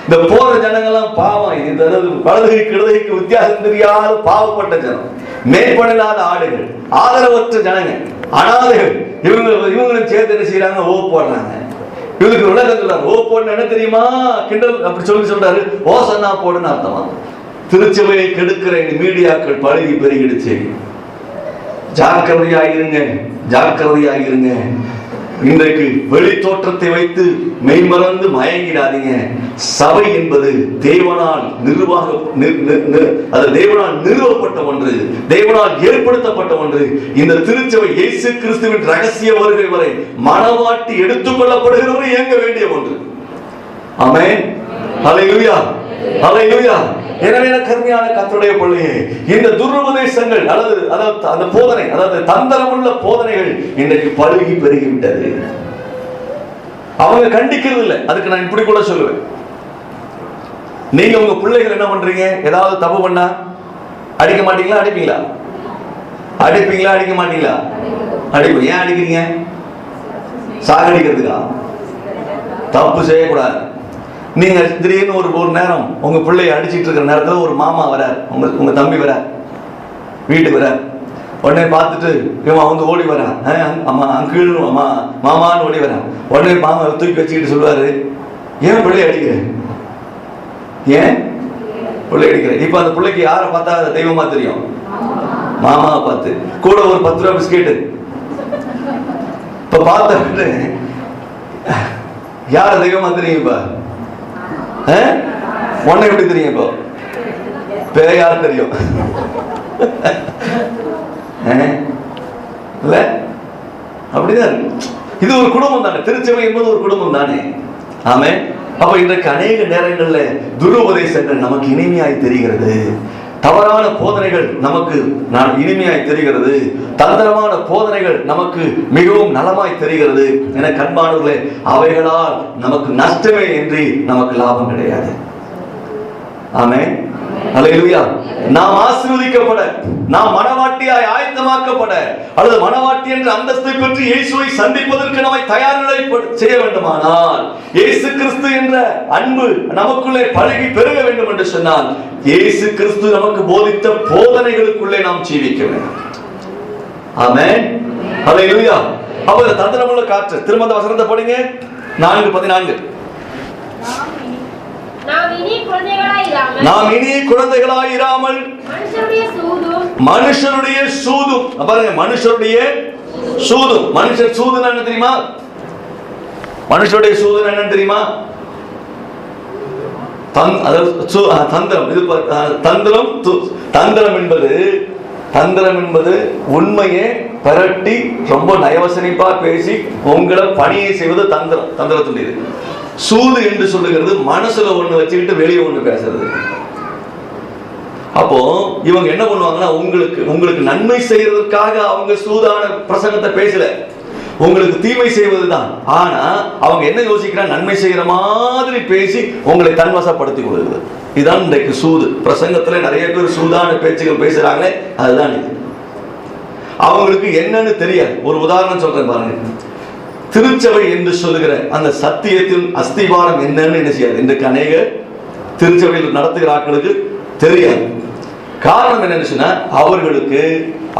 இந்த போற ஜனங்கள்லாம் பாவம், இந்த வலதுகைக்கு இடதுகைக்கு வித்தியாசம் தெரியாத பாவப்பட்ட ஜனம், மேற்பணில்லாத ஆடுகள், ஆதரவற்ற ஜனங்க, அனாதைகள். இவங்களும் சேர்த்து என்ன செய்யறாங்க? ஓ போடுறாங்க. இவங்களுக்கு விளக்கம் சொல்றாரு. ஓ போடுன்னு என்ன தெரியுமா? கிண்டல் அப்படி சொல்றாரு. ஓ சொன்னா போடுன்னு அர்த்தமா? திருச்சபையை கெடுக்கிற மீடியாக்கள் பழகி பெருகிடுச்சு. ஜாக்கிரதையாயிருங்க, ஜாக்கிரதையாயிருங்க. இன்றைக்கு வெளி தோற்றத்தை வைத்து மெய்மறந்து மயங்கிடாதீங்க. சபை என்பது தேவனால் தேவனால் நிறுவப்பட்ட ஒன்று, தேவனால் ஏற்படுத்தப்பட்ட ஒன்று. இந்த திருச்சபை இயேசு கிறிஸ்துவின் ரகசிய வருகை வரை மனவாட்டி எடுத்துக் கொள்ளப்படுகிறவரை இயங்க வேண்டிய ஒன்று. ஆமென், ஹல்லேலூயா, ஹல்லேலூயா. எனவே கருமையான கர்த்தருடைய பிள்ளையே, இந்த துருபதேசங்கள் அல்லது அந்த போதனை, அதாவது தந்திரமுள்ள போதனைகள் இன்றைக்கு பழுகி பெருகிவிட்டது. அவங்க கண்டிக்கிறது இல்லை. அதுக்கு நான் இப்படி கூட சொல்லுவேன். நீங்க உங்க பிள்ளைகள் என்ன பண்றீங்க? ஏதாவது தப்பு பண்ணா அடிக்க மாட்டீங்களா? அடிப்பீங்களா? அடிப்பீங்களா? அடிக்க மாட்டீங்களா? அடிப்பீங்க. ஏன் அடிக்கிறீங்க? சாகடிக்கிறதுக்கா? தப்பு செய்யக்கூடாது. நீங்க திடீர்னு ஒரு நேரம் உங்க பிள்ளைய அடிச்சிட்டு இருக்கிற நேரத்துல ஒரு மாமா வரார், உங்க தம்பி வரார், வீட்டுக்கு வரார். உடனே பார்த்துட்டு இவன் வந்து ஓடி வரான், அம்மா அங்கிள் அம்மா மாமான்னு ஓடி வரான். உடனே மாமா தூக்கி வச்சுக்கிட்டு சொல்லுவாரு, ஏன் பிள்ளைய அடிக்கிற, ஏன் பிள்ளை அடிக்கிற? இப்ப அந்த பிள்ளைக்கு யாரை பார்த்தா தெய்வமா தெரியும்? மாமாவை பார்த்து. கூட ஒரு 10 ரூபா பிஸ்கெட்டு. இப்ப பார்த்த யார தெய்வமா தெரியும்? இப்ப உன்னை எப்படி தெரியும்? இப்போ பேயார் தெரியும் இல்ல? அப்படிதான் இருக்கு. இது ஒரு குடும்பம் தானே, திருச்சபை என்பது ஒரு குடும்பம் தானே. ஆமே. அப்ப இன்றைக்கு அநேக நேரங்கள்ல துருபதேசங்கள் நமக்கு இனிமையாய் தெரிகிறது, தவறான போதனைகள் நமக்கு இனிமையாய் தெரிகிறது, தந்திரமான போதனைகள் நமக்கு மிகவும் நலமாய் தெரிகிறது. என கண்பானவர்களே, அவைகளால் நமக்கு நஷ்டமே என்று நமக்கு லாபம் கிடையாது. ஆமென். அல்லேலூயா. நாம் ஆசீர்வதிக்கப்பட, நாம் மனவாட்டியாய் ஆயத்தமாக்கப்பட, அல்லது மனவாட்டி என்ற அந்தஸ்தை பற்றி இயேசுவை சந்திப்பதற்கு நம்மை தயார்நிலை செய்ய வேண்டுமானால், இயேசு கிறிஸ்து என்ற அன்பு நமக்குள்ளே பழகி பெருக வேண்டும் என்று சொன்னால், இயேசு கிறிஸ்து நமக்கு போதித்த போதனைகளுக்குள்ளே நாம் ஜீவிக்க வேண்டும். ஆமென். அல்லேலூயா. அவர் தந்திரமுள்ள காற்று. திரும்ப அந்த வசனத்தை படிங்க. 4:14. நாம் இனி குழந்தைகளாயிராமல் மனுஷருடைய சூதும். பாருங்க, மனுஷருடைய சூதும். மனுஷர் சூதுன்னா என்ன தெரியுமா? மனுஷருடைய சூதுன்னா என்ன தெரியுமா? தந்திரம். இது தந்திரம் என்பது உண்மையை பரட்டி ரொம்ப நயவசனிப்பா பேசி உங்களை பணியை செய்வது தந்திரம். தந்திரத்துடையது. சூது என்று சொல்லுகிறது மனசுல ஒண்ணு வச்சுக்கிட்டு வெளியே ஒண்ணு பேசுறது. அப்போ இவங்க என்ன பண்ணுவாங்கன்னா, உங்களுக்கு நன்மை செய்யறதுக்காக அவங்க சூதான பிரசங்கத்தை பேசல, உங்களுக்கு தீமை செய்வதுதான். ஆனா அவங்க என்ன யோசிக்கிறாங்க? நன்மை செய்யற மாதிரி பேசி உங்களை தன்வசப்படுத்தி கொள்வது. இதுதான் இன்றைக்கு சூது. பிரசங்கத்துல நிறைய பேர் சூதான பேச்சுகள் பேசுறாங்களே, அதுதான் இது. அவங்களுக்கு என்னன்னு தெரியாது. ஒரு உதாரணம் சொல்றேன் பாருங்க. திருச்சபை என்று சொல்லுகிற அந்த சத்தியத்தின் அஸ்திவாரம் என்னன்னு என்ன செய்யாது இன்றைக்கு அநேக திருச்சபையில் நடத்துகிற ஆட்களுக்கு தெரியாது. காரணம் என்னன்னு சொன்னா,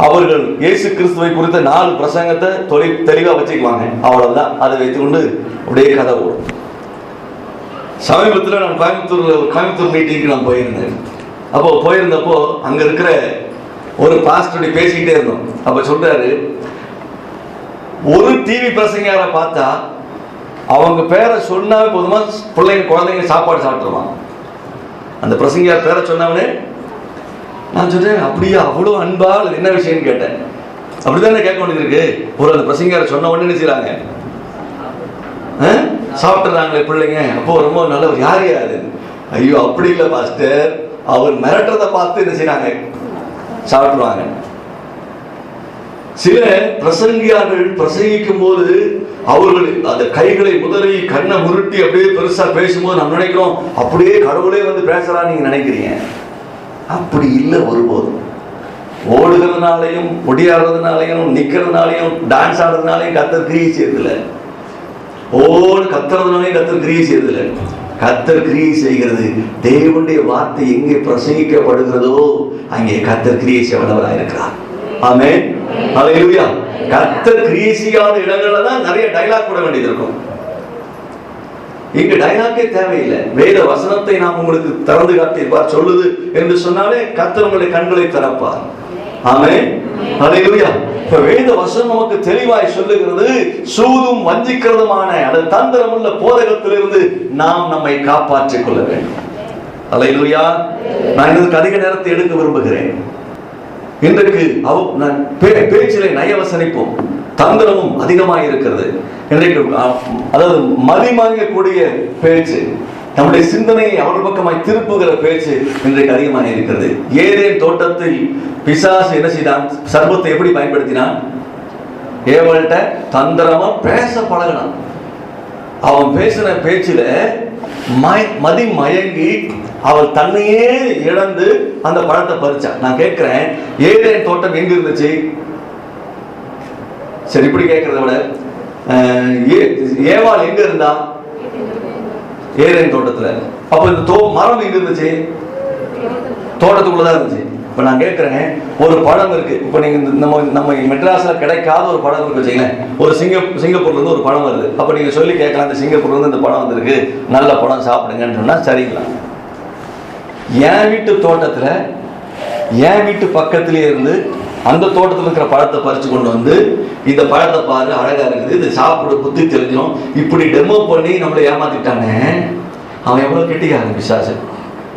அவர்கள் இயேசு கிறிஸ்துவை குறித்த 4 பிரசங்கத்தை தெளிவா வச்சுக்குவாங்க, அவ்வளவுதான். அதை வைத்துக்கொண்டு அப்படியே கதை ஓடும். சமீபத்தில் நான் கோயம்புத்தூர் மீட்டிங்க்கு நான் போயிருந்தேன். அப்போ போயிருந்தப்போ அங்க இருக்கிற ஒரு பாஸ்டர் பேசிக்கிட்டே இருந்தோம். அப்ப சொல்றாரு, ஒரு டிவி பிரசங்கரை பார்த்தா அவங்க பேரை சொன்னாவே போதுமா, பிள்ளைங்க குழந்தைங்க சாப்பாடு சாப்பிட்டுருவான். அந்த பிரசங்கர் பேரை சொன்னவனே நான் சொல்றேன், அப்படியா அவ்வளோ அன்பா, என்ன விஷயம்னு கேட்டேன். அப்படித்தானே கேட்க வேண்டியது இருக்கு. ஒரு அந்த பிரசங்கரை சொன்ன உடனே என்ன செய்யறாங்க? சாப்பிட்டுறாங்களே பிள்ளைங்க. அப்போ ரொம்ப நல்லவர். யாரு? ஐயோ அப்படி இல்லை பாஸ்டர், அவர் மிரட்டுறதை பார்த்து என்ன செய்யறாங்க? சாப்பிட்டுருவாங்க. சில பிரசங்கியார்கள் பிரசங்கிக்கும் போது அவர்கள் அந்த கைகளை முதலை கண்ணை முருட்டி அப்படியே பெருசா பேசும்போது நம்ம நினைக்கிறோம் அப்படியே கடவுளே வந்து பேசுறான்னு நீங்க நினைக்கிறீங்க. அப்படி இல்லை ஒருபோதும். ஓடுகிறதுனாலையும் ஒடியாடுறதுனாலையும் நிக்கிறதுனாலையும் டான்ஸ் ஆடுறதுனாலையும் கர்த்தர் கிரியை செய்யறதில்ல. கத்துறதுனாலையும் கர்த்தர் கிரியை செய்யறதில்ல. கர்த்தர் கிரியை செய்கிறது தேவனுடைய வார்த்தை எங்கே பிரசங்கிக்கப்படுகிறதோ அங்கே கர்த்தர் கிரியை செய்வதவராக இருக்கிறார். ஆமென். அல்லேலூயா. கர்த்தர் கிரியை செய்யாத இடங்கள்ல தான் நிறைய டைலாக் போட வேண்டியது இருக்கும். இங்க டைலாக்கே தேவையில்லை. வேத வசனத்தை நாம் உங்களுக்கு திறந்து காட்டியிருப்பார். சொல்லுது என்று சொன்னாலே கர்த்தர் உங்களுடைய கண்களை திறப்பார். ஆமென். அல்லேலூயா. இப்ப வேத வசனம் நமக்கு தெளிவாய் சொல்லுகிறது, சூதும் வஞ்சிக்கிறதுமான அந்த தந்திரமுள்ள போதகத்திலிருந்து நாம் நம்மை காப்பாற்றிக் கொள்ள வேண்டும். அல்லேலூயா. நான் இதற்கு அதிக நேரத்தை எடுக்க விரும்புகிறேன். இன்றைக்கு பேச்சிலே நயவசனிப்போம், தந்திரமும் அதிகமாக இருக்கிறது. இன்றைக்கு அதாவது மதிமாங்கக்கூடிய பேச்சு, நம்முடைய சிந்தனையை அவர்கள் பக்கமாய் திருப்புகிற பேச்சு இன்றைக்கு அதிகமாக இருக்கிறது. ஏதேன் தோட்டத்தில் பிசாசு என்ன செய்தான்? சர்ப்பத்தை எப்படி பயன்படுத்தினான்? ஏவல்கிட்ட தந்திரமா பேச பழகினான். அவன் பேசின பேச்சில மதி மயங்கி அவள் தன்னையே இழந்து அந்த பழத்தை பறிச்சான். நான் கேட்கிறேன், ஏதேன் தோட்டம் எங்க இருந்துச்சு? சரி, இப்படி கேட்கறத விட ஏவாள் எங்க இருந்தா? ஏதேன் தோட்டத்துல. அப்ப இந்த மரம் எங்க இருந்துச்சு? தோட்டத்துக்குள்ளதான் இருந்துச்சு. இப்ப நான் கேட்கிறேன், ஒரு பழம் இருக்கு. இப்ப நீங்க நம்ம மெட்ராஸ்ல கிடைக்காத ஒரு பழம் இருக்கு வச்சுங்களேன். ஒரு சிங்கப்பூர்ல இருந்து ஒரு பழம் வருது. அப்ப நீங்க சொல்லி கேட்கலாம், இந்த சிங்கப்பூர்ல இருந்து இந்த பழம் வந்திருக்கு, நல்ல பழம் சாப்பிடுங்கன்னு சொன்னா சரிங்களா? என் வீட்டு தோட்டத்துல என் வீட்டு பக்கத்திலேயே இருந்து அந்த தோட்டத்தில் இருக்கிற பழத்தை பறிச்சு கொண்டு வந்து, இந்த பழத்தை பாரு அழகா இருக்குது, இது சாப்பிட புத்தி தெரிஞ்சிடும், இப்படி டெமோ பண்ணி நம்மளை ஏமாத்திட்டானே, அவன் எவ்வளவு கெட்டிக்காரன் பிசாசு,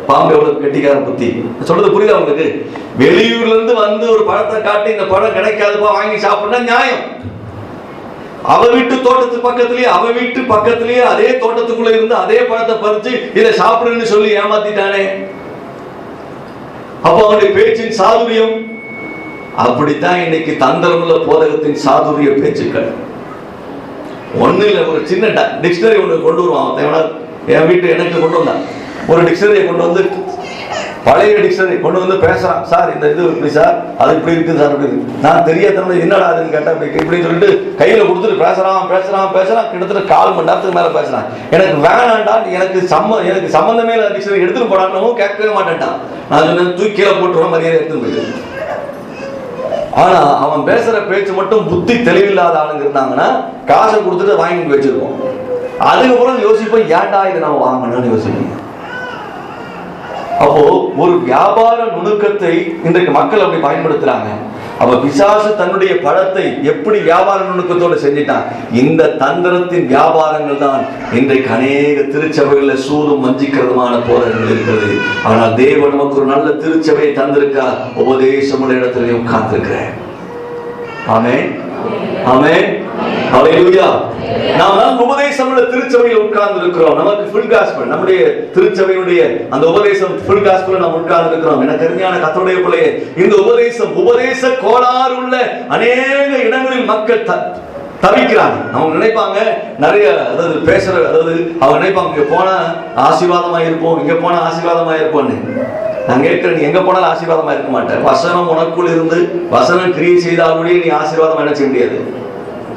பாம்பு எவ்வளவு கெட்டிக்காரன் புத்தி. சொல்றது புரியுதா உங்களுக்கு? வெளியூர்ல இருந்து வந்து ஒரு பழத்தை காட்டி இந்த பழம் கிடைக்காதுப்பா வாங்கி சாப்பிடணும் நியாயம். அவ வீட்டு தோட்டத்து பக்கத்திலேயே, அவ வீட்டு பக்கத்திலேயே அதே தோட்டத்துக்குள்ள இருந்து அதே பழத்தை பறிச்சு இதை சாப்பிடுன்னு சொல்லி ஏமாத்திட்டானே. அப்ப அவனுடைய பேச்சின் சாதுரியம் அப்படித்தான். இன்னைக்கு தந்திரமுள்ள போதகத்தின் சாதுரிய பேச்சுக்கள். ஒண்ணு இல்ல, ஒரு சின்ன டிக்ஷனரி ஒண்ணு கொண்டு வருவான். என் வீட்டு எனக்கு கொண்டு வந்தான் ஒரு டிக்ஷனரியை கொண்டு வந்து, பழைய டிக்ஷனரி கொண்டு வந்து பேசுறான். சார் இந்த இது இப்படி சார், அது இப்படி இருக்குது சார், அப்படி நான் தெரியாத என்னடா அதுன்னு கேட்டா இப்படின்னு சொல்லிட்டு கையில கொடுத்துட்டு பேசுறான். கிட்டத்தட்ட 4 மணி நேரத்துக்கு மேல பேசுறான். எனக்கு வேணாண்டா, எனக்கு சம்பந்தமே இல்லை, டிக்ஷனரி எடுத்துட்டு போடான்னு கேட்கவே மாட்டேன்ட்டான். நான் சொன்னேன் தூக்கில போட்டுருவோம், மரியாதை எடுத்துட்டு போயிட்டு. ஆனா அவன் பேசுற பேச்சு மட்டும் புத்தி தெளிவில்லாத ஆளுங்க இருந்தாங்கன்னா காசை கொடுத்துட்டு வாங்கி வச்சிருக்கோம். அதுக்கப்புறம் யோசிப்போம், ஏன்டா இதை நம்ம வாங்கணும்னு யோசிப்போம். அப்போ ஒரு வியாபார நுணுக்கத்தை இன்றைக்கு மக்கள் அப்படி பயன்படுத்துறாங்க. அப்ப பிசாசு தன்னுடைய பழத்தை எப்படி வியாபார நுணுக்கத்தோடு செஞ்சிட்டான். இந்த தந்திரத்தின் வியாபாரங்கள் தான் இன்றைக்கு அநேக திருச்சபைகளில் சூதும் வஞ்சிக்கிறதுமான போராட்டங்கள் இருக்கிறது. ஆனால் தேவன் நமக்கு ஒரு நல்ல திருச்சபையை தந்திருக்கார். உபதேசமுள்ள இடத்துல உட்கார்ந்திருக்கிறேன். ஆமென், ஆமென், ஹல்லேலூயா. நாம் உபதேசமுள்ள திருச்சபையில் உட்கார்ந்து இருக்கிறோம். நமக்கு ஃபுல் காஸ்பல், நம்முடைய திருச்சபையுடைய அந்த உபதேசம் ஃபுல் காஸ்பல் நாம் உட்கார்ந்து இருக்கிறோம். எனக்கு அருமையான கர்த்தருடைய பிள்ளையே, இந்த உபதேச கோளாறு உள்ள அநேக இடங்களில் மக்கள் தவிக்கிறாங்க. அவங்க நினைப்பாங்க நிறைய, அதாவது பேசுற, அதாவது அவங்க நினைப்பாங்க இங்க போனா ஆசீர்வாதமா இருப்போம், இங்க போனா ஆசீர்வாதமா இருப்போம்னு. நான் கேட்கிறேன், நீ எங்க போனாலும் ஆசீர்வாதமா இருக்க மாட்டேன். வசனம் உனக்குள் இருந்து வசனம் கிரியை செய்தாலுடைய நீ ஆசீர்வாதம் என்ன செய்ய முடியாது,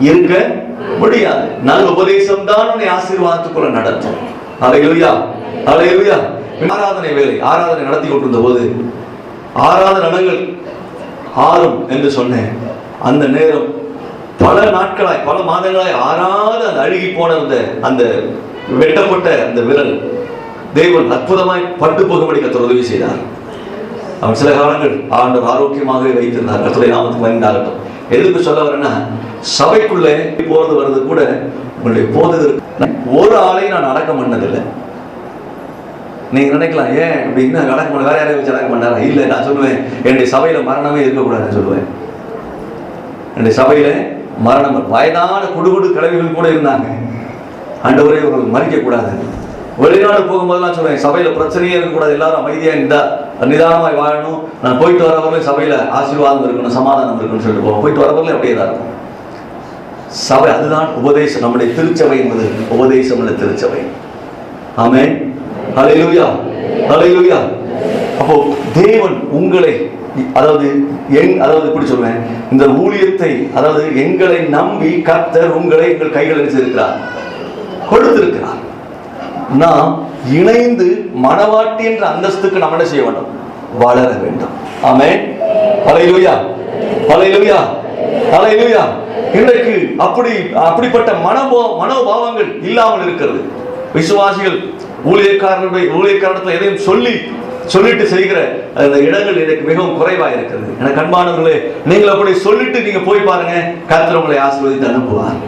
இருக்க முடியாது. நல்ல உபதேசம் தான் உன்னை ஆசீர்வாதத்துக்குள்ள நடத்தும். ஹல்லேலூயா, ஹல்லேலூயா. ஆராதனை வேலை, ஆராதனை நடத்தி கொண்டிருந்த போது ஆராதனைகள் ஆறும் என்று சொன்னேன். அந்த நேரம் பல நாட்களாய், பல மாதங்களாய் ஆறாத அந்த அழுகி போன அந்த வெட்டப்பட்ட அந்த விரல் தேவன் அற்புதமாய் பட்டு போகும்படி கர்த்தர் உதவி செய்தார். அவன் சில காலங்கள் ஆண்டவர் ஆரோக்கியமாகவே வைத்திருந்தார். கர்த்தருடைய நாமத்துக்கு மகிமையுண்டாகட்டும். எதுக்கு சொல்ல வரேன்னா, சபைக்குள்ளே போறது வர்றது கூட உங்களுடைய போதகர் ஒரு ஆளையும் நான் அடக்கம் பண்ணதில்லை. நீங்க நினைக்கலாம், ஏன் இப்படி இன்னும் அடக்கம் பண்ண, வேற யாரையும் வச்சு அடக்கம் பண்ணாரா? இல்லை, நான் சொல்லுவேன், என்னுடைய சபையில மரணமே இருக்கக்கூடாதுன்னு சொல்லுவேன். என்னுடைய சபையில மரணம், வயதான குடுகுடு கிழவிகள் கூட இருந்தாங்க. ஆண்டவரே இவர்கள் மறிக்க கூடாது. வெளிநாடு போகும்போதெல்லாம் சொல்லுவேன், சபையில பிரச்சனையே இருக்கக்கூடாது, எல்லாரும் அமைதியா இருந்தா நிதானமாய் வாழணும். நான் போயிட்டு வரவர்களே சபையில ஆசீர்வாதம் இருக்கணும், சமாதானம் இருக்கணும்னு சொல்லிட்டு போவோம். போயிட்டு வரவர்களே அப்படியே தான் இருக்கும் சபை. அதுதான் உபதேசம். நம்முடைய திருச்சபை என்பது உபதேசம் உள்ள திருச்சபை. ஆமென், ஹல்லேலூயா, ஹல்லேலூயா. அப்போ தேவன் உங்களை, அதாவது இப்படி சொல்வேன், இந்த ஊழியத்தை, அதாவது எங்களை நம்பி கர்த்தர் உங்களை எங்கள் கைகளில் இருக்கிறார், கொடுத்திருக்கிறார். நாம் இணைந்து மனவாட்டி என்ற அந்தஸ்துக்கு நம்ம என்ன செய்ய வேண்டும், வளர வேண்டும். ஆமென், ஹல்லேலூயா, ஹல்லேலூயா, ஹல்லேலூயா. இன்றைக்கு அப்படிப்பட்ட மனோபாவங்கள் இல்லாமல் இருக்கிறது. விசுவாசிகள் ஊழியக்காரர்கள் எதையும் சொல்லிட்டு செய்கிற அந்த இடங்கள் எனக்கு மிகவும் குறைவாக இருக்கிறது. எனக்கு அன்பானவர்களே, நீங்கள் அப்படி சொல்லிட்டு நீங்க போய் பாருங்க, கர்த்தர் உங்களை ஆசீர்வதித்து அனுப்புவார்.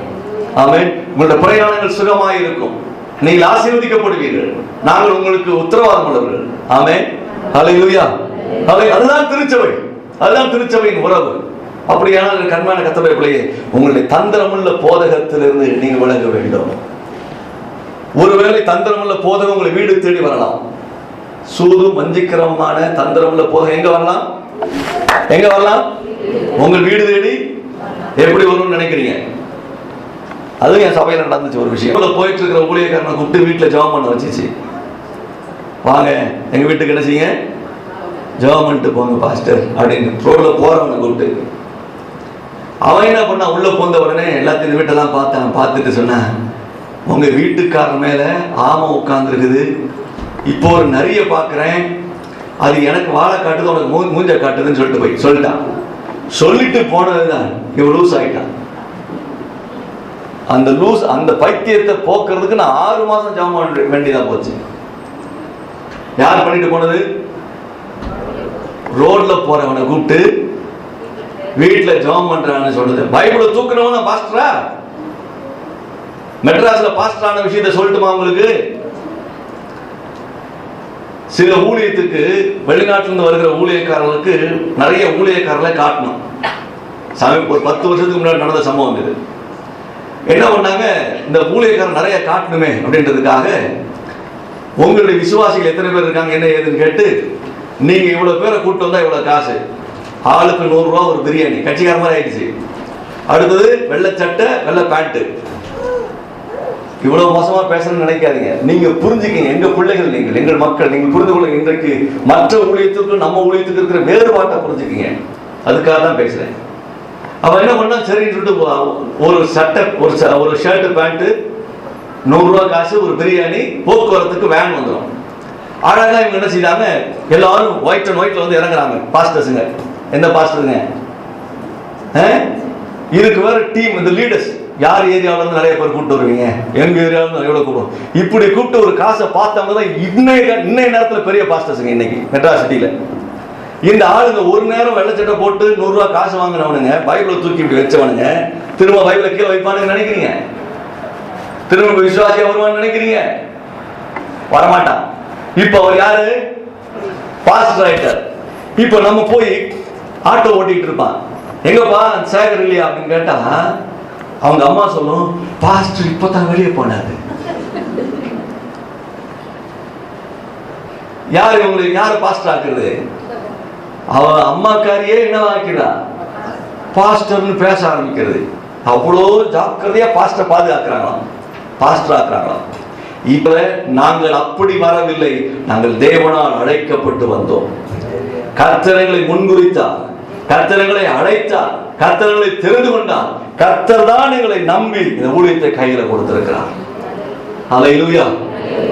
ஆமென். உங்களுடைய பிரயாணங்கள் சுகமாக இருக்கும், நீங்கள் ஆசீர்வதிக்கப்படுவீர்கள். நாங்கள் உங்களுக்கு உத்தரவாதம் உள்ளவர்கள். ஆமென், ஹல்லேலூயா. அதுதான் திருச்சபை, அதுதான் திருச்சபையின் உறவு. அப்படியானால் கண்மான கர்த்தருடைய பிள்ளையே, உங்களுடைய தந்திரமுள்ள போதகத்திலிருந்து நீங்கள் விலக வேண்டும். ஒருவேளை தந்திரமுள்ள போதகம் உங்களை வீடு தேடி வரலாம். சூதும் வஞ்சிக்கிறமான தந்திரமுள்ள போதகம் எங்க வரலாம், எங்க வரலாம்? உங்கள் வீடு தேடி எப்படி வரும்னு நினைக்கிறீங்க? அதுவும் என் சபையில நடந்துச்சு ஒரு விஷயம். போயிட்டு இருக்கிற ஊழியக்காரனை கூப்பிட்டு வீட்டுல ஜெபம் பண்ண வச்சிச்சு. வாங்க எங்க வீட்டுக்கு என்ன செய்யுங்க, ஜெபம் பண்ணிட்டு போங்க பாஸ்டர் அப்படின்னு ரோட்ல போறவனை கூப்பிட்டு. அவன் என்ன பண்ணா, உள்ள போந்த உடனே எல்லாத்தையும் வீட்டெல்லாம் பார்த்துட்டு சொன்னான், உங்க வீட்டுக்காரர் மேல ஆமை உட்கார்ந்துருக்குது. இப்போ ஒரு நரிய பார்க்கிறேன், அது எனக்கு வாழை காட்டுது, உனக்கு மூஞ்ச காட்டுதுன்னு சொல்லிட்டு சொல்லிட்டான். சொல்லிட்டு போனதுதான் இவன் லூஸ் ஆயிட்டான். அந்த பைத்தியத்தை போக்குறதுக்கு நான் 6 மாசம் ஜெபம் பண்ண வேண்டியதா போச்சு. யார் பண்ணிட்டு போனது? ரோட்ல போறவனை கூப்பிட்டு வீட்டுல ஜெபம் பண்றான்னு சொல்றது. பைபிளை தூக்குறவன பாஸ்டரா? மெட்ராஸ்ல பாஸ்டரான விஷயத்தை சொல்லட்டுமா உங்களுக்கு? சில ஊழியத்துக்கு வெளிநாட்டில இருந்து வருகிற ஊழியக்காரர்களுக்கு நிறைய ஊழியக்காரர்களை காட்டணும். ஒரு 10 வருஷத்துக்கு முன்னாடி நடந்த சம்பவம் இது. என்ன பண்ணாங்க, இந்த ஊழியக்காரர் நிறைய காட்டணுமே அப்படின்றதுக்காக உங்களுடைய விசுவாசிகள் எத்தனை பேர் இருக்காங்க என்ன ஏதுன்னு கேட்டு, நீங்க இவ்வளவு பேரை கூப்பிட்டு வந்தா இவ்வளவு காசு, ஆளுக்கு 100 ரூபா ஒரு பிரியாணி. கட்சிக்கார மாதிரி ஆயிடுச்சு. அடுத்தது வெள்ளை சட்டை வெள்ளை பேண்ட். இவ்வளவு மோசமா பேசணும்னு நினைக்காதீங்க. நீங்க புரிஞ்சுக்கீங்க, எங்க பிள்ளைகள் நீங்கள், எங்கள் மக்கள், நீங்க புரிந்து கொள்ளுங்க. இன்றைக்கு மற்ற ஊழியத்துக்கு நம்ம ஊழியத்துக்கு இருக்கிற வேறுபாட்டை புரிஞ்சுக்கீங்க. அதுக்காக தான் பேசுறேன். அவன் என்ன பண்ணா, சரின்னு சொல்லிட்டு ஒரு சட்டை ஒரு ஷர்ட் பேண்ட் 100 ரூபா காசு, ஒரு பிரியாணி, போக்குவரத்துக்கு வேன் வந்துடும். அழகா இவங்க என்ன செய்தாங்க, எல்லாரும் ஒயிட் அண்ட் ஒயிட்ல வந்து இறங்குறாங்க. பாஸ்டர்ஸுங்க, எந்த பாஸ்டருங்க? இதுக்கு வேற டீம், இந்த லீடர்ஸ் யார் ஏரியாவில இருந்து நிறைய பேர் கூப்பிட்டு வருவீங்க, எங்க ஏரியாவில இருந்து எவ்வளவு கூப்பிடுவோம். இப்படி கூப்பிட்டு ஒரு காசை பார்த்தவங்க தான் இன்னைய நேரத்துல பெரிய பாஸ்டர்ஸுங்க. இன்னைக்கு மெட்ராஸ் சிட்டியில இந்த ஆளுங்க ஒரு நேரம் வெள்ளச்சட்டை போட்டு 100 ரூபா காசு வாங்கினவனுங்க, பைபிளை தூக்கி இப்படி வச்சவனுங்க, திரும்ப பைபிளை கீழே வைப்பானுங்க நினைக்கிறீங்க? திரும்ப விசுவாசியா வருவான்னு நினைக்கிறீங்க? வரமாட்டான். இப்ப அவர் யாரு? பாஸ்டர் ஆயிட்டார். இப்ப நம்ம போய் ஆட்டோ ஓட்டிட்டு இருப்பான், எங்கப்பா சேகர் இல்லையா அப்படின்னு கேட்டா அவங்க அம்மா சொல்லும், பாஸ்டர் இப்பதான் வெளியே போனாரு. யாரு உங்களுக்கு யாரு பாஸ்டர் ஆக்குறது? அவ அம்மாக்காரியே என்னவாக்கிறா? பாஸ்டர்னு பேச ஆரம்பிக்கிறது. அவ்வளோ ஜாக்கிரதையா பாஸ்டர் பாதுகாக்கிறாங்களாம், பாஸ்டர் ஆக்குறாங்களாம். இப்ப நாங்கள் அப்படி வரவில்லை, நாங்கள் தேவனால் அழைக்கப்பட்டு வந்தோம். கர்த்தர்களை முன்குறித்தார், கர்த்தர்களை அழைத்தார், கர்த்தர்களை தெரிந்து கொண்டார். கர்த்தர் தான் எங்களை நம்பி இந்த ஊழியத்தை கையில கொடுத்திருக்கிறார். ஹல்லேலூயா,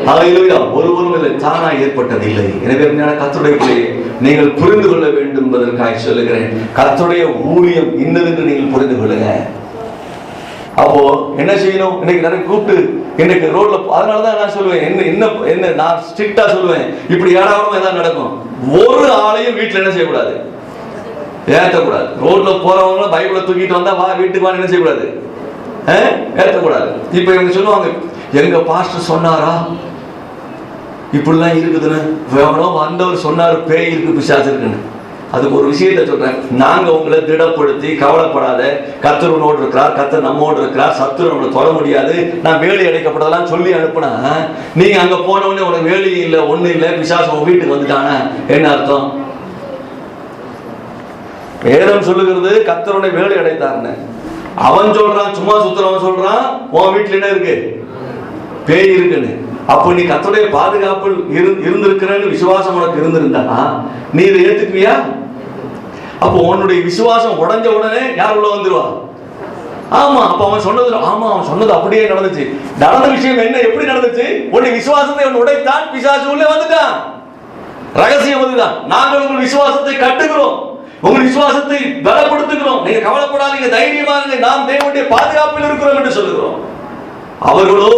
ஹல்லேலூயா. ஒருவரும் இதை தானா ஏற்பட்டதில்லை. எனவே கர்த்தருடைய பிள்ளையை நீங்கள் புரிந்து கொள்ள வேண்டும் என்பதற்காக சொல்லுகிறேன். கர்த்தருடைய ஊழியம் இன்னதென்று நீங்கள் புரிந்து கொள்ளுங்க. அப்போ என்ன செய்யணும்? இன்னைக்கு நிறைய கூப்பிட்டு இன்னைக்கு ரோட்ல, அதனாலதான் நான் சொல்லுவேன், என்ன நான் ஸ்ட்ரிக்டா சொல்லுவேன், இப்படி ஏடாவதும் ஏதாவது நடக்கும். ஒரு ஆளையும் வீட்டுல என்ன செய்யக்கூடாது, ஏற்றக்கூடாது. ரோட்ல போறவங்க பைபிளை தூக்கிட்டு வந்தா வா வீட்டுக்கு வா என்ன செய்யக்கூடாது, ஏற்றக்கூடாது. இப்ப இவங்க சொல்லுவாங்க, எங்க பாஸ்டர் சொன்னாரா இப்படிலாம் இருக்குதுன்னு, எவனோ வந்தவர் சொன்னாரு பேய் இருக்கு பிசாசு இருக்குன்னு. அதுக்கு ஒரு விஷயத்தை சொல்றேன், நாங்க உங்களை திடப்படுத்தி கவலைப்படாத, கர்த்தர் உன்னோடு இருக்கிறார், கர்த்தர் நம்மோடு இருக்கிறார், சத்துரு நம்மளை தொட முடியாது, நான் வேலி அடைக்கப்பட்டதெல்லாம் சொல்லி அனுப்புனா, நீங்க அங்க போன உடனே உனக்கு வேலி இல்லை ஒண்ணு இல்லை, பிசாசு உங்க வீட்டுக்கு வந்துட்டானா என்ன அர்த்தம்? வேதம் சொல்லுகிறது கர்த்தருடைய வேலை அடைத்தார்னு. அவன் சொல்றான், சும்மா சுத்துறவன் சொல்றான் உன் வீட்டுல என்ன இருக்கு, பேய் இருக்குன்னு. அப்ப நீ கர்த்தருடைய பாதுகாப்பில் இருந்திருக்கிறன்னு விசுவாசம் உனக்கு இருந்திருந்தா நீ இதை ஏத்துக்குவியா? அப்போ உன்னுடைய விசுவாசம் உடைஞ்ச உடனே யார் உள்ள வந்துருவா? ஆமா, அப்ப அவன் சொன்னது, ஆமா அவன் சொன்னது அப்படியே நடந்துச்சு. நடந்த விஷயம் என்ன, எப்படி நடந்துச்சு? உன்னுடைய விசுவாசத்தை அவன் உடைத்தான், பிசாசு உள்ளே வந்துட்டான். ரகசியம் அதுதான். நாங்கள் உங்கள் விசுவாசத்தை கட்டுகிறோம், உங்கள் விசுவாசத்தை பலப்படுத்துகிறோம், நீங்க கவலைப்படாதீங்க, தைரியமா இருங்க, நாம் தேவனுடைய பாதுகாப்பில் இருக்கிறோம் என்று சொல்லுகிறோம். அவர்களோ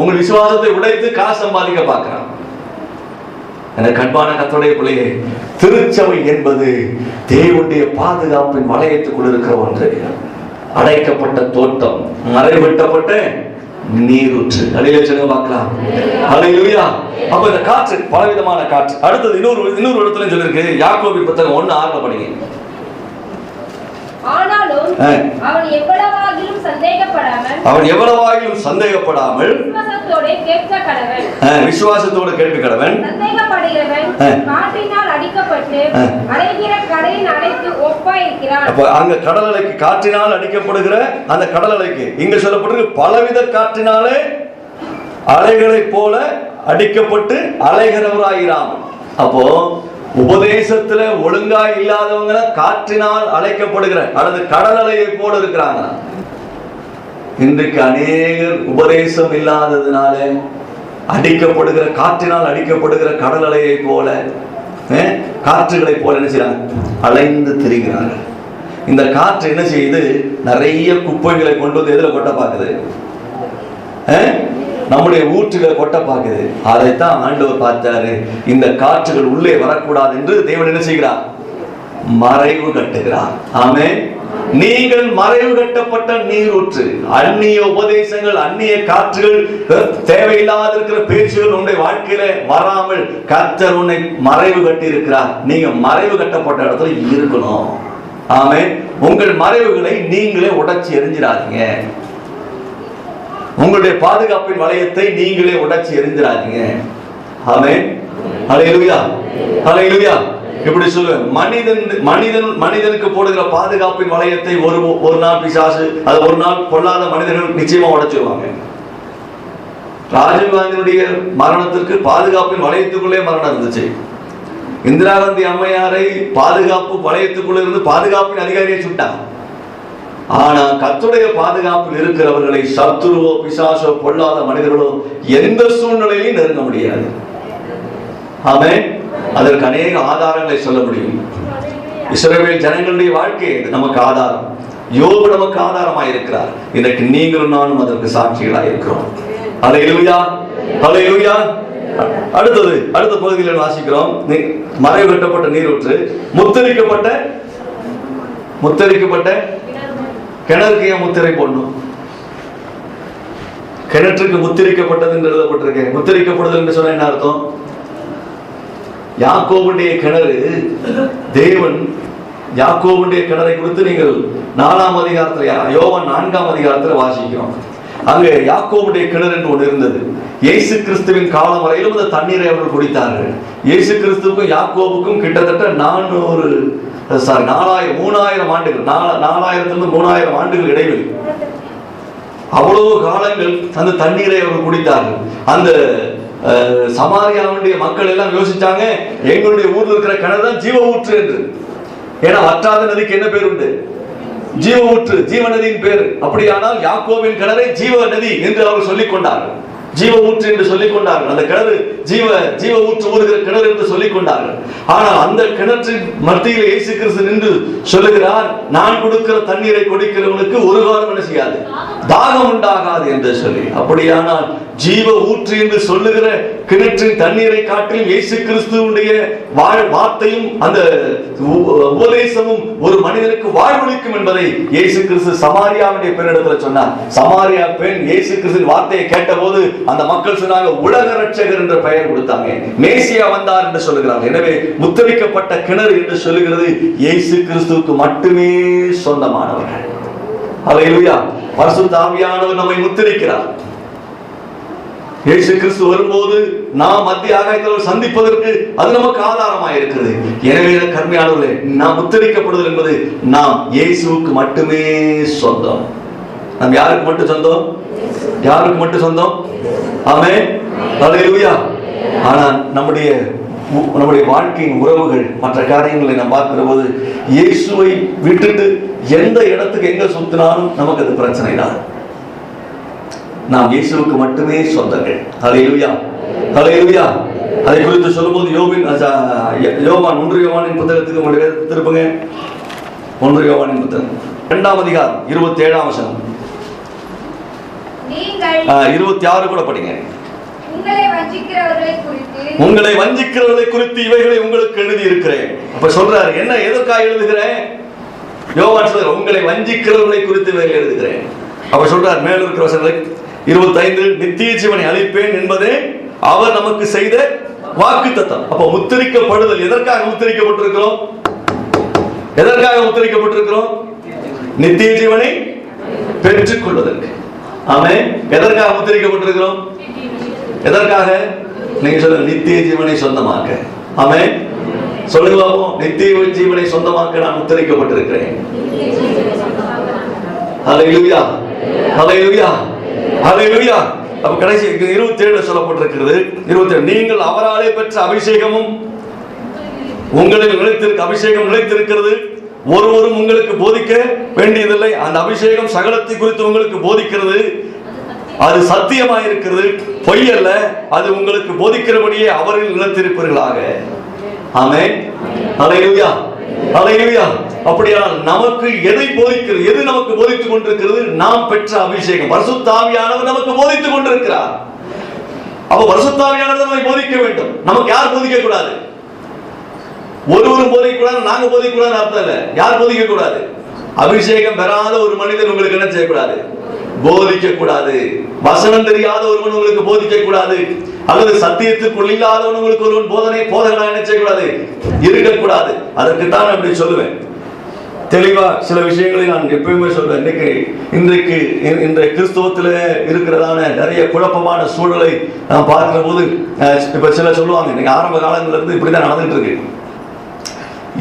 உங்கள் விசுவாசத்தை உடைத்து காசு சம்பாதிக்க பார்க்கிறான். எனக்கு அன்பான கர்த்தருடைய பிள்ளையே, திருச்சபை என்பது தேவனுடைய பாதுகாப்பின் வளையத்துக்குள் இருக்கிற ஒன்று. அடைக்கப்பட்ட தோட்டம், மறைவிட்டப்பட்ட நீரூற்று. அலையில சொல்லுங்க பார்க்கலாம். ஹல்லேலூயா. அப்ப இந்த காற்று பலவிதமான காற்று. அடுத்தது இன்னொரு இடத்துல சொல்லிருக்கு, யாக்கோபின் புத்தகம் 1:6 படிங்க. ஆனாலும் அவன் எவ்வளவாகிலும் சந்தேகப்படாமல் விசுவாசத்தோடு கேட்க கடவன். சந்தேகப்படுகிறவன் காற்றினால் அடிக்கப்பட்டு அலைகிற கடலின் அலைக்கு ஒப்பாய் இருக்கிறான். அப்ப அங்க கடல் அலைக்கு, காற்றினால் அடிக்கப்படுகிற அந்த கடல் அலைக்கு இங்க சொல்லப்பட்டிருக்கு பலவித காற்றினாலே அலைகளை போல அடிக்கப்பட்டு அலைகிறவராயிராம். அப்போ உபதேசத்துல ஒழுங்கா இல்லாதவங்க காற்றினால் அழைக்கப்படுகிற அல்லது கடல் அலையை போல இருக்கிறாங்க. இன்றைக்கு அநேகர் உபதேசம் இல்லாததுனால அடிக்கப்படுகிற காற்றினால் அடிக்கப்படுகிற கடல் அலையை போல காற்றுகளை போல என்ன செய்யறாங்க, அலைந்து திரிகிறார்கள். இந்த காற்று என்ன செய்யுது, நிறைய குப்பைகளை கொண்டு வந்து எதுல கொட்ட பாக்குது, நம்முடைய ஊற்றுகளை கொட்ட பாக்குது. அதைத்தான் ஆண்டவர் பார்த்தாரு, இந்த காற்றுகள் உள்ளே வரக்கூடாது என்று தேவன் என்ன செய்கிறார், மறைவு கட்டுகிறார். ஆமென். நீங்கள் மறைவு கட்டப்பட்ட நீரூற்று. அந்நிய உபதேசங்கள், அந்நிய காற்றுகள், தேவையில்லாத இருக்கிற பேச்சுகள் உன்னுடைய வாழ்க்கையில வராமல் கர்த்தர் உன்னை மறைவு கட்டி இருக்கிறார். நீங்க மறைவு கட்டப்பட்ட இடத்துல இருக்கணும். ஆமென். உங்கள் மறைவுகளை நீங்களே உடைச்சி எரிஞ்சிடாதீங்க. உங்களுடைய பாதுகாப்பின் வளையத்தை நீங்களே உடைச்சி எரிஞ்சிடாதீங்க. ஆமென். ஹல்லேலூயா, ஹல்லேலூயா. இப்படி சொல்லுவேன், மனிதனுக்கு போடுகிற பாதுகாப்பின் வளையத்தை ஒரு நாள் பிசாசு, அது ஒரு நாள் பொல்லாத மனிதர்கள் நிச்சயமா உடைச்சிருவாங்க. ராஜீவ் காந்தியினுடைய மரணத்திற்கு பாதுகாப்பின் வளையத்துக்குள்ளே மரணம் இருந்துச்சு. இந்திரா காந்தி அம்மையாரை பாதுகாப்பு வளையத்துக்குள்ள இருந்து பாதுகாப்பின் அதிகாரியை சுட்டாங்க. ஆனா கர்த்தருடைய பாதுகாப்பில் இருக்கிறவர்களை சத்துருவோ பிசாசோ பொல்லாத மனிதர்களோ எந்த சூழ்நிலையிலும் நெருங்க முடியாது. ஆமென். அதற்கு அநேக ஆதாரங்களை சொல்ல முடியும். இஸ்ரவேல் ஜனங்களுடைய வாழ்க்கை நமக்கு ஆதாரம். யோபு நமக்கு ஆதாரமாய் இருக்கிறார். இன்றைக்கு நீங்களும் நானும் அதற்கு சாட்சிகளாய் இருக்கிறோம். ஹல்லேலூயா, ஹல்லேலூயா. அடுத்த பகுதியில் வாசிக்கிறோம், மறைவு கட்டப்பட்ட நீரூற்று. முத்தரிக்கப்பட்ட கிணறுக்கு ஏன் முத்திரை போடணும்? கிணற்றுக்கு முத்திரிக்கப்பட்டது என்று எழுதப்பட்டிருக்கு. முத்திரிக்கப்படுதல் என்று சொன்ன என்ன அர்த்தம்? யாக்கோபுடைய கிணறு, தேவன் யாக்கோபுடைய கிணறை குறித்து நீங்கள் 4ஆம் அதிகாரத்தில், யோவான் 4ஆம் அதிகாரத்தில் வாசிக்கிறோம். அங்கே யாக்கோபுடைய கிணறு என்று ஒன்று இருந்தது. இயேசு கிறிஸ்துவின் காலம் வரையிலும் அந்த தண்ணீரை அவர்கள் குடித்தார்கள். இயேசு கிறிஸ்துவுக்கும் யாக்கோபுக்கும் கிட்டத்தட்ட 3000 ஆண்டுகள், 4000 3000 ஆண்டுகள் இடைவெளி. அவ்வளவு காலங்கள் அந்த தண்ணீரை அவர்கள் குடித்தார்கள். அந்த சமாரியாவுடைய மக்கள் எல்லாம் யோசிச்சாங்க, எங்களுடைய ஊர்ல இருக்கிற கிணறு தான் ஜீவ ஊற்று என்று. ஏன்னா வற்றாத நதிக்கு என்ன பேர் உண்டு? ஜீவ ஊற்று, ஜீவ நதியின் பேர். அப்படியானால் யாக்கோபின் கிணறை ஜீவ நதி என்று அவர்கள் சொல்லிக் கொண்டார்கள், ஜீவ ஊற்று என்று சொல்லிக் கொண்டார்கள். அந்த கிணறு ஜீவ ஊற்று ஊறுகிற கிணறு என்று சொல்லிக் கொண்டார்கள். ஆனால் அந்த கிணற்றின் மத்தியில் இயேசு கிறிஸ்து நின்று சொல்லுகிறார், நான் கொடுக்கிற தண்ணீரை குடிக்கிறவனுக்கு ஒரு காலம் என்ன செய்யாது, தாகம் உண்டாகாது என்று சொல்லி. அப்படியானால் ஜீவ ஊற்று என்று சொல்லுகிற கிணற்றின் தண்ணீரை காட்டிலும் இயேசு கிறிஸ்துவுடைய வார்த்தையும் அந்த உபதேசமும் ஒரு மனிதனுக்கு வாழ்வளிக்கும் என்பதை இயேசு கிறிஸ்து சமாரியாவுடைய பெண்ணிடத்தில் சொன்னார். சமாரியா பெண் இயேசு கிறிஸ்துவின் வார்த்தையை கேட்டபோது அந்த மக்கள் சொன்னாங்க, உலக ரட்சகர் என்ற பெயர் கொடுத்தாங்க, மேசியா வந்தார் என்று சொல்லுகிறாங்க. எனவே முத்திரிக்கப்பட்ட கிணறு என்று சொல்லுகிறது இயேசு கிறிஸ்துவுக்கு மட்டுமே சொந்தமானவர்கள். ஹல்லேலூயா. பரிசுத்த ஆவியானவர் நம்மை முத்திரிக்கிறார். இயேசு கிறிஸ்து வரும்போது நாம் மத்திய ஆகாயத்தில் சந்திப்பதற்கு அது நமக்கு ஆதாரமாக இருக்கிறது. எனவே கர்மையானவர்களே, நாம் முத்திரிக்கப்படுதல் என்பது நாம் இயேசுவுக்கு மட்டுமே சொந்தம். நாம் யாருக்கு மட்டும் சொந்தம்? யாருக்கு மட்டும் சொந்தம்? ஆமென், ஹல்லேலூயா. ஆனால் நம்முடைய வாழ்க்கையின் உறவுகள், மற்ற காரியங்களை நாம் பார்க்கிற போது இயேசுவை விட்டுட்டு எந்த இடத்துக்கு எங்க சுத்தினாலும் நமக்கு அது பிரச்சனை தான். நாம் இயேசுவுக்கு மட்டுமே சொந்தங்கள். ஹல்லேலூயா, ஹல்லேலூயா. அதை குறித்து சொல்லும்போது யோவான் 1 யோவானின் புத்தகத்துக்கு உங்களுடைய வேதத்தை திருப்புங்க. 1 யோவானின் புத்தகம் 2ஆம் அதிகாரம் 27ஆம் வசனம். 26 கூட படிங்க. உங்களை வஞ்சிக்கிறவர்களை குறித்து இவைகளை உங்களுக்கு எழுதி இருக்கிறேன். அப்ப சொல்றாரு, என்ன எதற்காக எழுதுகிறேன்? யோவான் சொல்றார், உங்களை வஞ்சிக்கிறவர்களை குறித்து இவைகளை எழுதுகிறேன். அப்ப சொல்றார், மேல இருக்கிற வசனங்களை 25, நித்திய ஜீவனை அளிப்பேன் என்பதே அவர் நமக்கு செய்த வாக்குத்தத்தம். அப்ப முத்திரிக்கப்படுதல், எதற்காக முத்திரிக்கப்பட்டிருக்கிறோம்? எதற்காக முத்திரிக்கப்பட்டிருக்கிறோம்? நித்திய ஜீவனை பெற்றுக் கொள்வதற்கு. ஆமென். எதற்காக முத்திரிக்கப்பட்டிருக்கிறோம்? எதற்காக? நீங்க சொல்லுங்க, நித்திய ஜீவனை சொந்தமாக்க. ஆமென். சொல்லுங்க பாப்போம், நித்திய ஜீவனை சொந்தமாக்க நான் முத்திரிக்கப்பட்டிருக்கிறேன். ஹல்லேலூயா, ஹல்லேலூயா, ஹல்லேலூயா. அப்ப கடைசி 27 சொல்லப்பட்டிருக்கிறது. 27, நீங்கள் அவராலே பெற்ற அபிஷேகமும் உங்களில் நிலைத்திருக்க அபிஷேகம் நிலைத்திருக்கிறது, ஒருவரும் உங்களுக்கு போதிக்க வேண்டியதில்லை. அந்த அபிஷேகம் சகலத்தை குறித்து உங்களுக்கு போதிக்கிறது. அது சத்தியமாயிருக்கிறது, பொய் அல்ல. அது உங்களுக்கு போதிக்கிறபடியே அவரில் நிலைத்திருப்பீர்களாக. ஆமென். ஹல்லேலூயா, ஹல்லேலூயா. அப்படியானால் நமக்கு எதை போதிக்கிறது? எது நமக்கு போதித்துக் கொண்டிருக்கிறது? நாம் பெற்ற அபிஷேகம். பரிசுத்த ஆவியானவர் நமக்கு போதித்துக் கொண்டிருக்கிறார். அப்ப பரிசுத்த ஆவியானவர் நம்மை போதிக்க வேண்டும். நமக்கு யார் போதிக்க கூடாது? ஒருவரும் போதிக்க கூடாது, நாங்க போதிக்க கூடாது அர்த்தம் இல்ல. யார் போதிக்க கூடாது? அபிஷேகம் பெறாத ஒரு மனிதன் உங்களுக்கு என்ன செய்யக்கூடாது? போதிக்க கூடாது. வசனம் தெரியாத ஒருவன் உங்களுக்கு போதிக்க கூடாது. அல்லது சத்தியத்துக்குள் இல்லாதவன் உங்களுக்கு ஒருவன் போதகனா என்ன செய்யக்கூடாது? இருக்கக்கூடாது. அதற்கு தான் அப்படி சொல்லுவேன். தெளிவா சில விஷயங்களை நான் எப்பயுமே சொல்றேன். இன்றைக்கு கிறிஸ்தவத்தில் இருக்கிறதான நிறைய குழப்பமான சூழலை நான் பார்க்கிற போது, இப்ப சிலர் சொல்லுவாங்க, இன்னைக்கு ஆரம்ப காலங்கள்ல இருந்து இப்படிதான் நடந்துட்டு இருக்கு.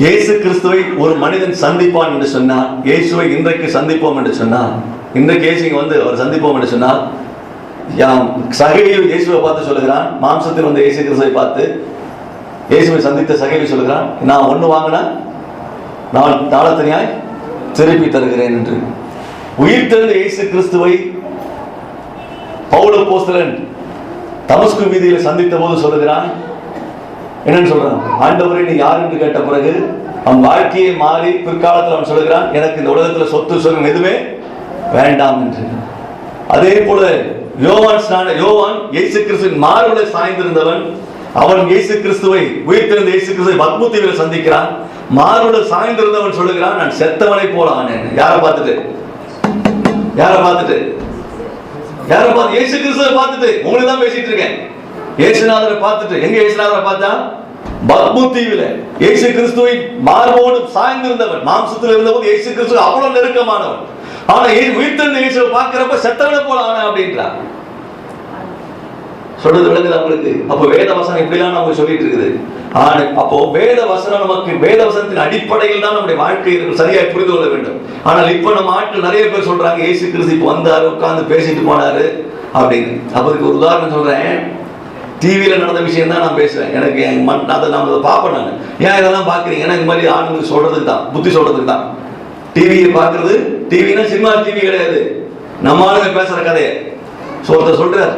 இயேசு கிறிஸ்துவை ஒரு மனிதன் சந்திப்பான் என்று சொன்னார். இயேசுவை இன்றைக்கு சந்திப்போம் என்று சொன்னார். இன்றைக்கு இயேசுங்க வந்து அவர் சந்திப்போம் என்று சொன்னால், சகேயு இயேசுவை பார்த்து சொல்லுகிறான். மாம்சத்தில் வந்து இயேசு கிறிஸ்துவை பார்த்து இயேசுவை சந்தித்த சகேயு சொல்லுகிறான், நான் ஒண்ணு வாங்கினா நான் தாளத்தனியாய் திருப்பி தருகிறேன் என்று. உயிர் தெழுந்த இயேசு கிறிஸ்துவை பவுல் அப்போஸ்தலன் தமஸ்கு வீதியில் சந்தித்த போது சொல்லுகிறான், என்னன்னு சொல்றான்? ஆண்டவரே நீ யார் என்று கேட்ட பிறகு அவன் வாழ்க்கையை மாறி பிற்காலத்தில் அவன் சொல்லுகிறான், எனக்கு இந்த உலகத்தில் சொத்து சொல்லும் எதுவுமே வேண்டாம் என்று. அதே போல யோவான் இயேசு கிறிஸ்துவின் மார்பலை சாய்ந்திருந்தவன். அவன் இயேசு கிறிஸ்துவை உயிர்த்தெழுந்த இயேசு கிறிஸ்துவை பத்மதீவில் சந்திக்கிறான். மார்பலை சாய்ந்திருந்தவன் சொல்லுகிறான், நான் செத்தவனை போல ஆனேன். யாரை பார்த்துட்டு? யாரை பார்த்துட்டு? யாரை பார்த்து? இயேசு கிறிஸ்துவை பார்த்துட்டு. உங்களுக்கு தான் பேசிட்டு இருக்கேன். இயேசுநாதரை பார்த்துட்டு. எங்க இயேசுநாதரை பார்த்தா? பத்மதீவில. இயேசு கிறிஸ்துவை மார்போடு சாய்ந்திருந்தவன். மாம்சத்தில் இருந்தபோது இயேசு கிறிஸ்து அவ்வளவு நெருக்கமானவன். ஆனா உயிர்த்தெழுந்த இயேசுவை பார்க்கிறப்ப செத்தவனை போல ஆன அப்படின்றான். சொல்றது விளங்குது அவங்களுக்கு? அப்ப வேத வசனம் இப்படிலாம் நம்ம சொல்லிட்டு இருக்குது. அப்போ வேத வசனம் நமக்கு, வேத வசனத்தின் அடிப்படையில் தான் நம்முடைய வாழ்க்கை சரியாக புரிந்து கொள்ள வேண்டும். ஆனால் இப்ப நம்ம ஆட்கள் நிறைய பேர் சொல்றாங்க, இயேசு கிறிஸ்து இப்ப வந்தாரு, உட்கார்ந்து பேசிட்டு போனாரு அப்படின்னு. அப்பதுக்கு ஒரு உதாரணம் சொல்றேன். டிவியில நடந்த விஷயம் தான் நான் பேசுவேன். எனக்கு அதை நம்ம பார்ப்பேன். நான் ஏன் இதெல்லாம் பாக்குறீங்கன்னா, இந்த மாதிரி ஆளுங்களுக்கு சொல்றதுக்கு தான், புத்தி சொல்றதுக்கு தான். டிவியை பாக்குறது, டிவினா சினிமா டிவி கிடையாது, நம்ம ஆளுங்க பேசுற கதையை சொல்றாரு.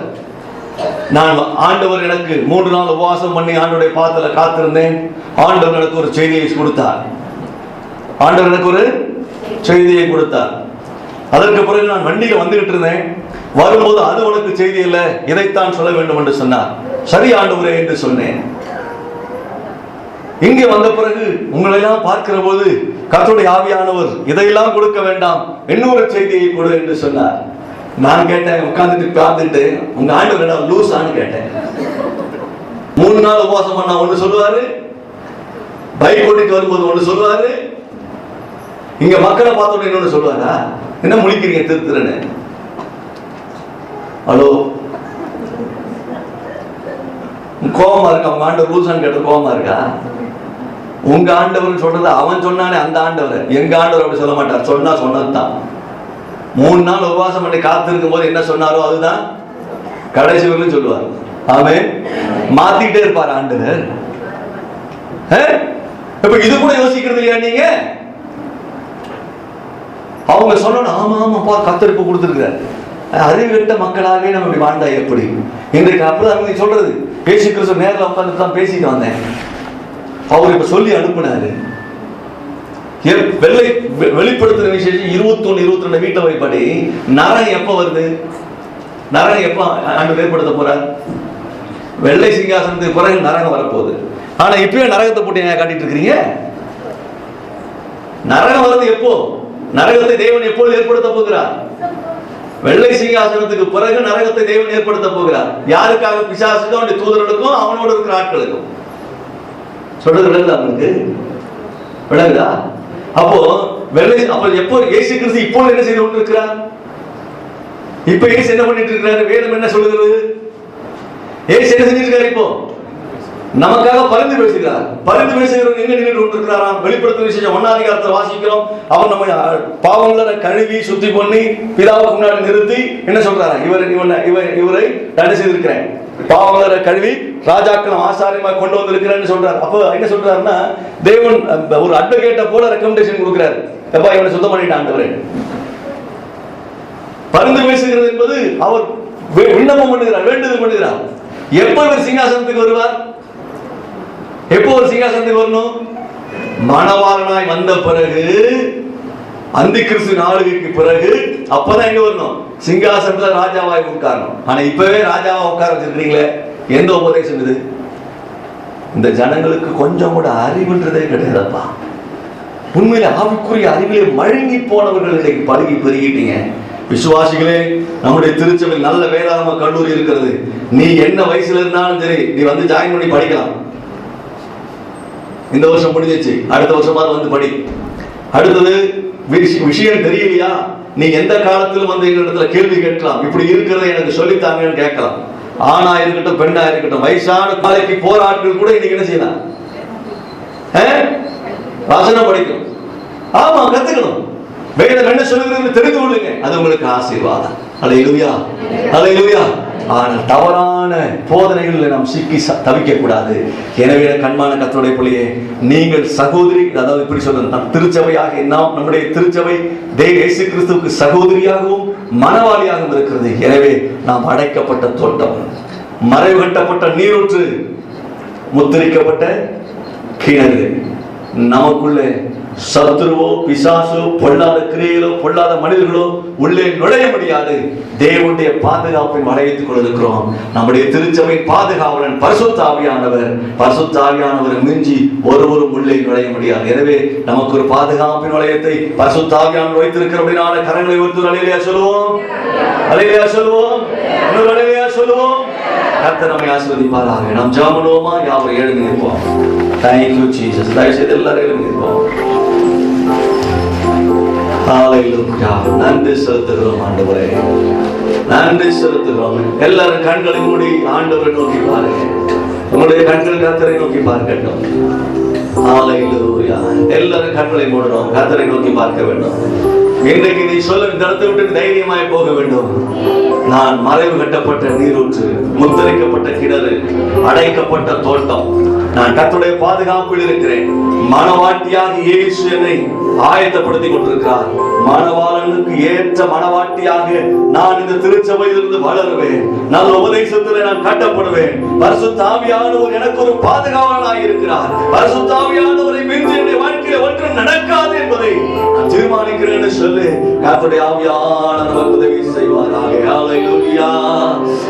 நான் ஆண்டவர் எனக்கு 3 நாள் உபவாசம் பண்ணி ஆண்டவருடைய பாதத்துல காத்திருந்தேன். ஆண்டவர் எனக்கு ஒரு செய்தியை கொடுத்தார். ஆண்டவர் எனக்கு ஒரு செய்தியை கொடுத்தார். அதற்கு பிறகு நான் வண்டியில வந்துகிட்டு இருந்தேன். வரும்போது அது உனக்கு செய்தி இல்லை, இதைத்தான் சொல்ல வேண்டும் என்று சொன்னார். சரி ஆண்டவரே என்று சொன்னேன். இங்கே வந்த பிறகு உங்களை எல்லாம் பார்க்கிற போது கர்த்தருடைய ஆவியானவர் இதையெல்லாம் கொடுக்க வேண்டாம், இன்னொரு செய்தியை கொடு என்று சொன்னார். நான் கேட்டேன், உட்கார்ந்துட்டு பார்த்துட்டு, உங்க ஆண்டவர் என்ன லூசான்னு கேட்டேன். 3 நாள் உபவாசம் பண்ணா ஒண்ணு சொல்லுவாரு, பைக் ஓட்டிட்டு வரும்போது ஒண்ணு சொல்லுவாரு, இங்க மக்களை பார்த்தோட இன்னொன்னு சொல்லுவாரா? என்ன முழிக்கிறீங்க திருத்துறன்னு? ஹலோ, கோபமா இருக்கா? உங்க ஆண்டவர் லூசான்னு கேட்ட கோபமா இருக்கா? உங்க ஆண்டவர் சொல்றது அவன் சொன்னானே அந்த ஆண்டவர். எங்க ஆண்டவர் அப்படி சொல்ல மாட்டார். சொன்னா சொன்னதுதான். 3 நாள் உபவாசம் பண்ணி காத்திருக்கும் போது என்ன சொன்னாரோ அதுதான் கடைசி வரைக்கும் சொல்லுவார். ஆமென். மாத்திட்டே இருப்பார் ஆண்டவர். இப்ப இது கூட யோசிக்கிறது இல்லையா நீங்க? அவங்க சொன்ன ஆமா ஆமாப்பா கத்தரிப்பு கொடுத்துருக்கிறார். அறிவு கட்ட மக்களாகவே நம்ம இப்படி வாழ்ந்தா எப்படி? இன்றைக்கு அப்பதான் அவங்க சொல்றது. இயேசு கிறிஸ்து நேரில் உட்கார்ந்து தான் பேசிட்டு வந்தேன். அவர் இப்ப சொல்லி அனுப்பினாரு. வெளிப்படுத்துற விசேஷம் 21, 22 வீட்டை வைப்படி நரகம் எப்ப வருது? நரகம் எப்ப ஆண்டு ஏற்படுத்த போறார்? வெள்ளை சிங்காசனத்துக்கு பிறகு நரகம் வரப்போகுது. ஆனா இப்பயே நரகத்தை போட்டு காட்டிட்டு இருக்கிறீங்க. நரகம் வருது எப்போ? நரகத்தை தேவன் எப்போது ஏற்படுத்த போகிறார்? வெள்ளை சிங்காசனத்துக்கு பிறகு நரகத்தை தேவன் ஏற்படுத்த போகிறார். யாருக்காக? பிசாசுக்கும் அவனுடைய தூதர்களுக்கும் அவனோடு இருக்கிற ஆட்களுக்கும். சொல்றது விளங்குதா அவனுக்கு? விளங்குதா? அப்போ எப்போ இயேசு கிறிஸ்து இப்போ என்ன செய்து கொண்டிருக்கிறார்? இப்ப இயேசு என்ன பண்ணிட்டு இருக்கிறாரு? வேதம் என்ன சொல்லுகிறது? இயேசு என்ன செஞ்சிருக்காரு? இப்போ நமக்காக பரிந்து பேசுகிறார். பரிந்து பேசுகிறவர் எங்க நின்று கொண்டிருக்கிறாராம்? வெளிப்படுத்தும் விசேஷம் 1ஆம் அதிகாரத்தை வாசிக்கிறோம். அவர் நம்ம பாவங்களை கழுவி சுத்தி பண்ணி பிதாவுக்கு முன்னாடி நிறுத்தி என்ன சொல்றாரா? இவரை தடை செய்திருக்கிறேன். பாவங்களை கழுவி ராஜாக்களும் ஆசாரியமா கொண்டு வந்திருக்கிறேன்னு சொல்றாரு. அப்ப என்ன சொல்றாருன்னா, தேவன் ஒரு அட்வொகேட்ட போல ரெக்கமெண்டேஷன் கொடுக்கிறாரு. எப்பா இவனை சுத்தம் பண்ணிட்டான் ஆண்டவரே. பரிந்து பேசுகிறது என்பது அவர் விண்ணப்பம் பண்ணுகிறார், வேண்டுதல் பண்ணுகிறார். எப்போ இவர் சிங்காசனத்துக்கு வருவார்? எப்போ ஒரு சிங்காசனத்துக்கு வரணும்? மணவாளனாய் வந்த பிறகு, அந்தி கிறிஸ்து ஆளுகைக்கு பிறகு, அப்பதான் எங்க வரணும்? சிங்காசனத்துல ராஜாவாய் உட்காரணும். ஆனா இப்பவே ராஜாவா உட்கார வச்சிருக்கீங்களே, எந்த உபதேசம் இது? இந்த ஜனங்களுக்கு கொஞ்சம் கூட அறிவுன்றதே கிடையாதுப்பா. உண்மையில ஆவிக்குரிய அறிவிலே மழுங்கி போனவர்கள் இன்னைக்கு பழகி பெருகிட்டீங்க. விசுவாசிகளே, நம்முடைய திருச்சபையில் நல்ல வேதாகம கல்லூரி இருக்கிறது. நீ என்ன வயசுல இருந்தாலும் சரி, நீ வந்து ஜாயின் பண்ணி படிக்கலாம். இந்த வருஷம் முடிஞ்சிச்சு, அடுத்த வருஷமாவது வந்து படி. அடுத்தது விஷயம் தெரியலையா, நீ எந்த காலத்திலும் வந்து எங்களிடத்துல கேள்வி கேட்கலாம். இப்படி இருக்கிறத எனக்கு சொல்லித்தாங்கன்னு கேட்கலாம். ஆணா இருக்கட்டும், பெண்ணா இருக்கட்டும், வயசான காலைக்கு போராட்கள் கூட இன்னைக்கு என்ன செய்யலாம்? வசனம் படிக்கணும். ஆமா, கத்துக்கணும். வேதம் என்ன சொல்லுகிறது தெரிந்து கொள்ளுங்க, அது உங்களுக்கு ஆசீர்வாதம். அல்லேலூயா, அல்லேலூயா. ஆனால் தவறான போதனைகளில் நாம் சிக்கி தவிக்க கூடாது. எனவே கண்மான கர்த்தருடைய பிள்ளையே, நீங்கள் சகோதரி, அதாவது இப்படி சொல்றது, திருச்சபையாக நாம், நம்முடைய திருச்சபை இயேசு கிறிஸ்துவுக்கு சகோதரியாகவும் மனவாளியாகவும் இருக்கிறது. எனவே நாம் அடைக்கப்பட்ட தோட்டம், மறைவு கட்டப்பட்ட நீரூற்று, முத்திரிக்கப்பட்ட கிணறு. நமக்குள்ளே சத்துருவோ, பிசாசோ, பொல்லாத கிரியைகளோ, பொல்லாத மனிதர்களோ உள்ளே நுழைய முடியாது. தேவனுடைய பாதுகாப்பை வளையத்துக் கொண்டிருக்கிறோம். நம்முடைய திருச்சபை பாதுகாவலன் பரிசுத்த ஆவியானவர். பரிசுத்த ஆவியானவரை மிஞ்சி ஒருவரும் உள்ளே நுழைய முடியாது. எனவே நமக்கு ஒரு பாதுகாப்பின் வளையத்தை பரிசுத்த ஆவியானவர் வைத்திருக்கிறபடினால கரங்களை உயர்த்தி அல்லேலூயா சொல்லுவோம், அல்லேலூயா சொல்லுவோம், இன்னொரு அல்லேலூயா சொல்லுவோம். கர்த்தர் நம்மை ஆசீர்வதிப்பாராக. நாம் ஜெபம் பண்ணுவோமா? யாவரும் எழுந்து நிற்போம். Thank you Jesus. தயவு செய்து எல்லாரும் எழுந்து நிற்போம். ஹalleluya. நன்றி செலுத்துகிறோம் ஆண்டவரே, நன்றி செலுத்துகிறோம். எல்லாரும் கண்களை மூடி ஆண்டவரை நோக்கி பாருங்க. உங்களுடைய கண்கள் கர்த்தரை நோக்கி பார்க்கட்டும். ஹalleluya. எல்லாரும் கண்களை மூடணும், கர்த்தரை நோக்கி பார்க்க வேண்டும். இன்றைக்கு நீ சொல்ல தரத்தை விட்டு தைரியமாய் போக வேண்டும். நான் மறைவு கட்டப்பட்ட நீரூற்று, முத்திரைக்கப்பட்ட கிணறு, அடைக்கப்பட்ட தோட்டம். நான் கர்த்தருடைய பாதுகாப்பில் இருக்கிறேன். மணவாட்டியாக இயேசு என்னை ஆயத்தப்படுத்தி கொண்டிருக்கிறார். மணவாளனுக்கு ஏற்ற மணவாட்டியாக நான் இந்த திருச்சபையிலிருந்து வளருவேன். நல்ல உபதேசத்தில் நான் கட்டப்படுவேன். பரிசுத்த ஆவியானவர் எனக்கு ஒரு பாதுகாவலனாய் இருக்கிறார். பரிசுத்த ஆவியானவரை மிஞ்சி என்னுடைய வாழ்க்கையில் ஒன்றும் நடக்காது என்பதை நான் தீர்மானிக்கிறேன் சொல்லு. கர்த்தருடைய ஆவியானவர் நமக்கு உதவி செய்வாராக. ஹalleluya,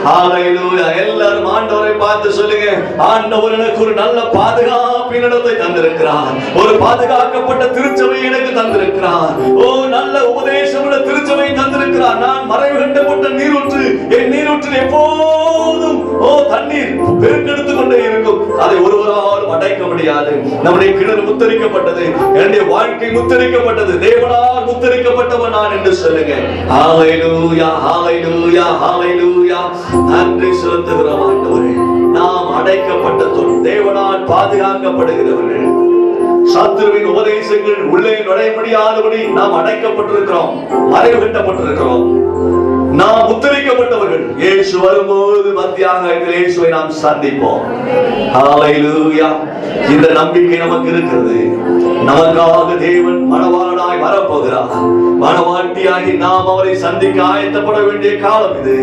ஹalleluya. எல்லாரும் ஆண்டவரை பார்த்து சொல்லுங்க, ஆண்டவர் எனக்கு ஒரு நல்ல பாதுகாப்பின் இடத்தை தந்திருக்கிறார். ஒரு பாதுகாக்கப்பட்ட திருச்சபை எனக்கு தந்திருக்கிறார். ஓ, நல்ல உபதேசம் உள்ள திருச்சபை தந்திருக்கிறார். நான் மறைவு கட்டப்பட்ட நீரூற்று, என் நீரூற்றில் எப்போதும் தண்ணீர் பெருக்கெடுத்துக் கொண்டே இருக்கும். அதை ஒருவராலும் அடைக்க முடியாது. நம்முடைய கிணறு முத்திரிக்கப்பட்டது, என்னுடைய வாழ்க்கை முத்திரிக்கப்பட்டது, தேவனால் முத்திரிக்கப்பட்டவன் நான் என்று சொல்லுங்க. ஹalleluya, ஹalleluya, ஹalleluya. நன்றி செலுத்துகிறோம் ஆண்டவரே. நாம் அடைக்கப்பட்ட தேவனால் பாதுகாக்கப்படுகிறவர்கள். சத்துருவின் உபதேசங்கள் உள்ளே நுழைய முடியாதபடி நாம் அடைக்கப்பட்டிருக்கிறோம், மறைவு கட்டப்பட்டிருக்கிறோம். நாம் முத்திரிக்கப்பட்டவர்கள். இயேசு வரும்போது மத்தியாக இயேசுவை நாம் சந்திப்போம். ஹalleluya. இந்த நம்பிக்கை நமக்கு இருக்கிறது. நமக்காக தேவன் மணவாளனாய் வரப்போகிறார். மணவாட்டியாகி நாம் அவரை சந்திக்க ஆயத்தப்பட வேண்டிய காலம் இது.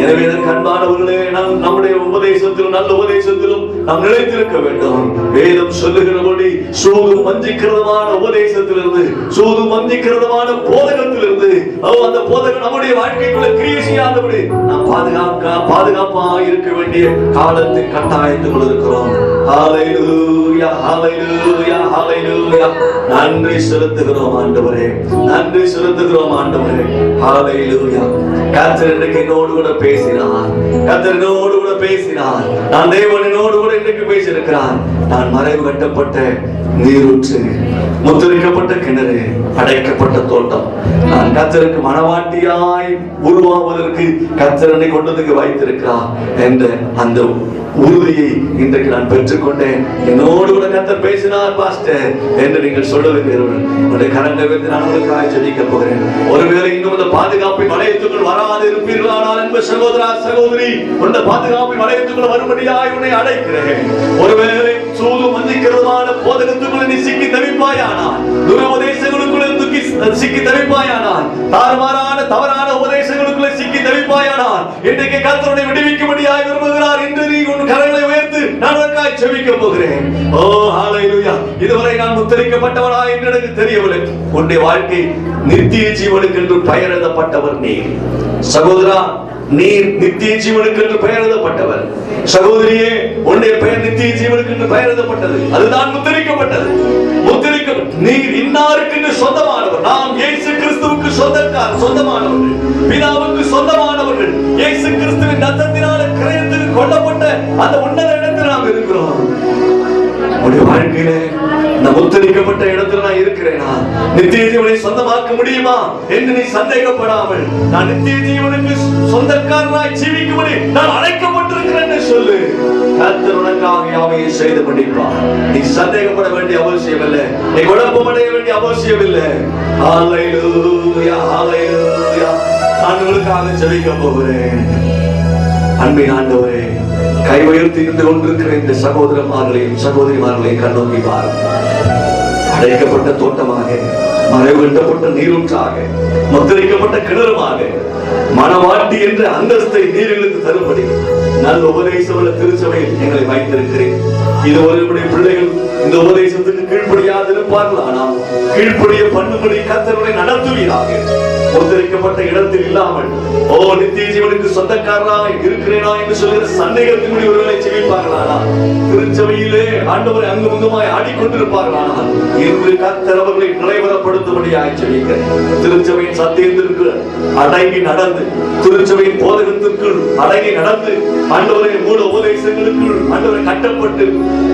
எனவே கண்பானவர்களே, நம்முடைய உபதேசத்திலும் நல்ல உபதேசத்திலும் நாம் நிலைத்திருக்க வேண்டும். வேதம் சொல்லுகிறபடி சூதும் வஞ்சிக்கிறதுமான உபதேசத்திலிருந்து, சூதும் வஞ்சிக்கிறதுமான போதகத்திலிருந்து, அந்த போதகம் நம்முடைய வாழ்க்கைக்குள்ள கிரியை செய்யாதபடி நாம் பாதுகாப்பாக இருக்க வேண்டிய காலத்தின் கட்டாயத்துக்குள் இருக்கிறோம். ஹalleluya, ஹalleluya, ஹalleluya. நன்றி செலுத்துகிறோம் ஆண்டவரே, நன்றி செலுத்துகிறோம் ஆண்டவரே. ஹalleluya. கர்த்தர் இன்றைக்கு என்னோடு கூட பேசினார். கர்த்தர் என்னோடு கூட பேசினார். நான் தேவனோடு கூட இன்றைக்கு பேசியிருக்கிறார். நான் மறைவு கட்டப்பட்ட நீரூற்று, முத்திரிக்கப்பட்ட கிணறு, அடைக்கப்பட்ட தோட்டம். நான் கர்த்தருக்கு மணவாட்டியாய் உருவாவதற்கு கர்த்தர் என்னை கொண்டதுக்கு வைத்திருக்கிறார் என்ற அந்த உறுதியை இன்றைக்கு நான் பெற்றுக்கொண்டேன். என்னோடு கூட கர்த்தர் பேசினார் பாஸ்டர் என்று நீங்கள் சொல்லுவீர்கள். உங்களுடைய கரங்களை வைத்து நான் உங்களுக்காக ஜெபிக்க போகிறேன். ஒருவேளை இன்னும் இந்த பாதுகாப்பின் வளையத்துக்குள் வராது இருப்பீர்களானால் என்பது சகோதரா சகோதரி, இந்த பாதுகாப்பின் வளையத்துக்குள் வரும்படியாய் உன்னை அழைக்கிறேன். ஒருவேளை சூது வஞ்சிக்கிறதுமான போதகத்துக்குள்ள நீ சிக்கி தவிப்பாயானால், துரோபதேசங்களுக்குள்ள சிக்கி தவிப்பாயானால், தாறுமாறான தவறான உபதேசங்களுக்குள்ள சிக்கி தவிப்பாயானால், இன்றைக்கு கர்த்தருடைய விடுவிக்கும்படியாய் விரும்புகிறார் என்று நீ உன் கரங்களை உயர்த்து நான் உனக்காய் ஜெபிக்க போகிறேன். ஓ ஹalleluya. இதுவரை நான் முத்திரிக்கப்பட்டவனா என்று எனக்கு தெரியவில்லை. உன்னுடைய வாழ்க்கை நித்திய ஜீவனுக்கு என்று பெயர் எழுதப்பட்டவர் நீர். சகோதரா, நீர் நித்திய ஜீவனுக்கு என்று பெயர் எழுதப்பட்டவர். சகோதரியே, உன்னுடைய பெயர் நித்திய ஜீவனுக்கு என்று பெயர் எழுதப்பட்டது. அதுதான் முத்திரிக்கப்பட்டது. நீர் இன்னாருக்கு என்று சொந்தமானவர். நாம் இயேசு கிறிஸ்துவுக்கு சொந்தமானவர்கள், பிதாவுக்கு சொந்தமானவர்கள். இயேசு கிறிஸ்துவின் ரத்தத்தினால கிரயத்துக்கு கொல்லப்பட்ட அந்த உன்னத இடத்தில் நாம் இருக்கிறோம். உடைய வாழ்க்கையில நான் முத்திரிக்கப்பட்ட இடத்துல நான் இருக்கிறேனா? நித்திய ஜீவனை சொந்தமாக்க முடியுமா என்று நீ சந்தேகப்படாமல், நான் நித்திய ஜீவனுக்கு சொந்தக்காரனாய் ஜீவிக்கும்படி நான் அழைக்கப்பட்டிருக்கிறேன் சொல்லு. கர்த்தர் உனக்காக யாவையும் செய்து முடிப்பார். நீ சந்தேகப்பட வேண்டிய அவசியம் இல்லை. நீ குழப்பமடைய வேண்டிய அவசியம் இல்லை. ஹalleluya, ஹalleluya. நான் உங்களுக்காக ஜெபிக்க போகிறேன். அன்பின் ஆண்டவரே, கை உயர்த்தி இருந்து கொண்டிருக்கிற இந்த சகோதரமார்களையும் சகோதரிமார்களையும் கண்ணோக்கி பாருங்கள். அடைக்கப்பட்ட தோட்டமாக, மறைவு கட்டப்பட்ட நீரூற்றாக, முத்திரிக்கப்பட்ட கிணறுமாக, மனவாட்டி என்ற அந்தஸ்தை நீர்களுக்கு தரும்படி நல்ல உபதேசமுள்ள திருச்சபையில் எங்களை வைத்திருக்கிறேன். இது ஒருவருடைய பிள்ளைகள் இந்த உபதேசத்துக்கு கீழ்ப்படியாது இருப்பார்கள். ஆனால் கீழ்ப்படிய பண்ணும்படி கர்த்தரை நடத்துவீராக. முத்திரிக்கப்பட்ட இடத்தில் இல்லாமல், ஓ நித்திய ஜீவனுக்கு சொந்தக்காரனாக இருக்கிறேனா என்று சொல்கிற சந்தேகத்தின் ஒருவர்களை செவிப்பார்களானா, திருச்சபையிலே ஆண்டவரை அங்குமுகமாய் ஆடிக்கொண்டிருப்பார்களானால், இன்று கர்த்தர் அவர்களை நிலைவரப்படுத்தும்படியாய் ஜெபிக்கிறேன். திருச்சபையின் சத்தியத்திற்கு அடங்கி நடந்து, திருச்சபையின் போதகத்திற்கு அடங்கி நடந்து, ஆண்டவரை மூல உபதேசங்களுக்குள் ஆண்டவரை கட்டப்பட்டு,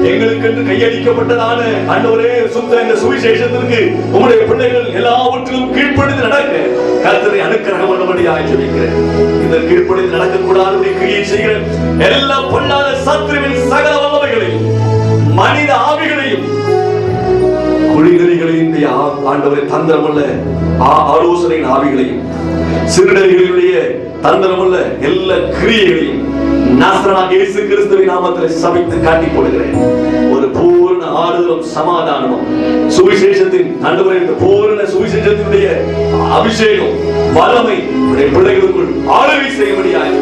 எங்களுக்கு கையளிக்கப்பட்டதான ஆண்டவரே சுத்த இந்த சுவிசேஷத்திற்கு உங்களுடைய பிள்ளைகள் எல்லாவற்றிலும் கீழ்ப்படிந்து நடக்க கர்த்தரை அனுக்கிரகம் பண்ணும்படியாய் ஜெபிக்கிறேன். இந்த கீழ்ப்படிந்து நடக்கக்கூடாது கிரியை செய்கிற எல்லா பொல்லாத சத்துருவின் சகல வல்லமைகளையும் மனித ஆவிகளையும் குழிகளையும் ஆண்டவரை தந்திரமுள்ள ஆலோசனையின் ஆவிகளையும் சிறுநீர்களுடைய தந்திரமுள்ள எல்லா கிரியைகளையும் நாசரனாகிய இயேசு கிறிஸ்துவின் நாமத்தில் சபித்து காட்டி போடுகிறேன். ஒரு பூர்ண ஆறுதலும் சமாதானமும் சுவிசேஷத்தின் ஆண்டவரே, இந்த பூர்ண சுவிசேஷத்தினுடைய அபிஷேகம் வல்லமை உடைய பிள்ளைகளுக்குள் ஆளுகை செய்யும்படியாய்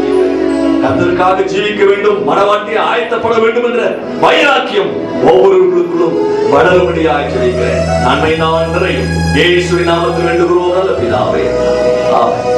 கர்த்தருக்காக ஜீவிக்க வேண்டும், மனவாட்டி ஆயத்தப்பட வேண்டும் என்ற வைராக்கியம் ஒவ்வொருவர்களுக்குள்ளும் வளரும்படியாய் ஜெபிக்கிறேன். நன்மை நான் நிறையும் இயேசுவின் நாமத்தில் வேண்டுகிறோம் நல்ல பிதாவே. ஆமென்.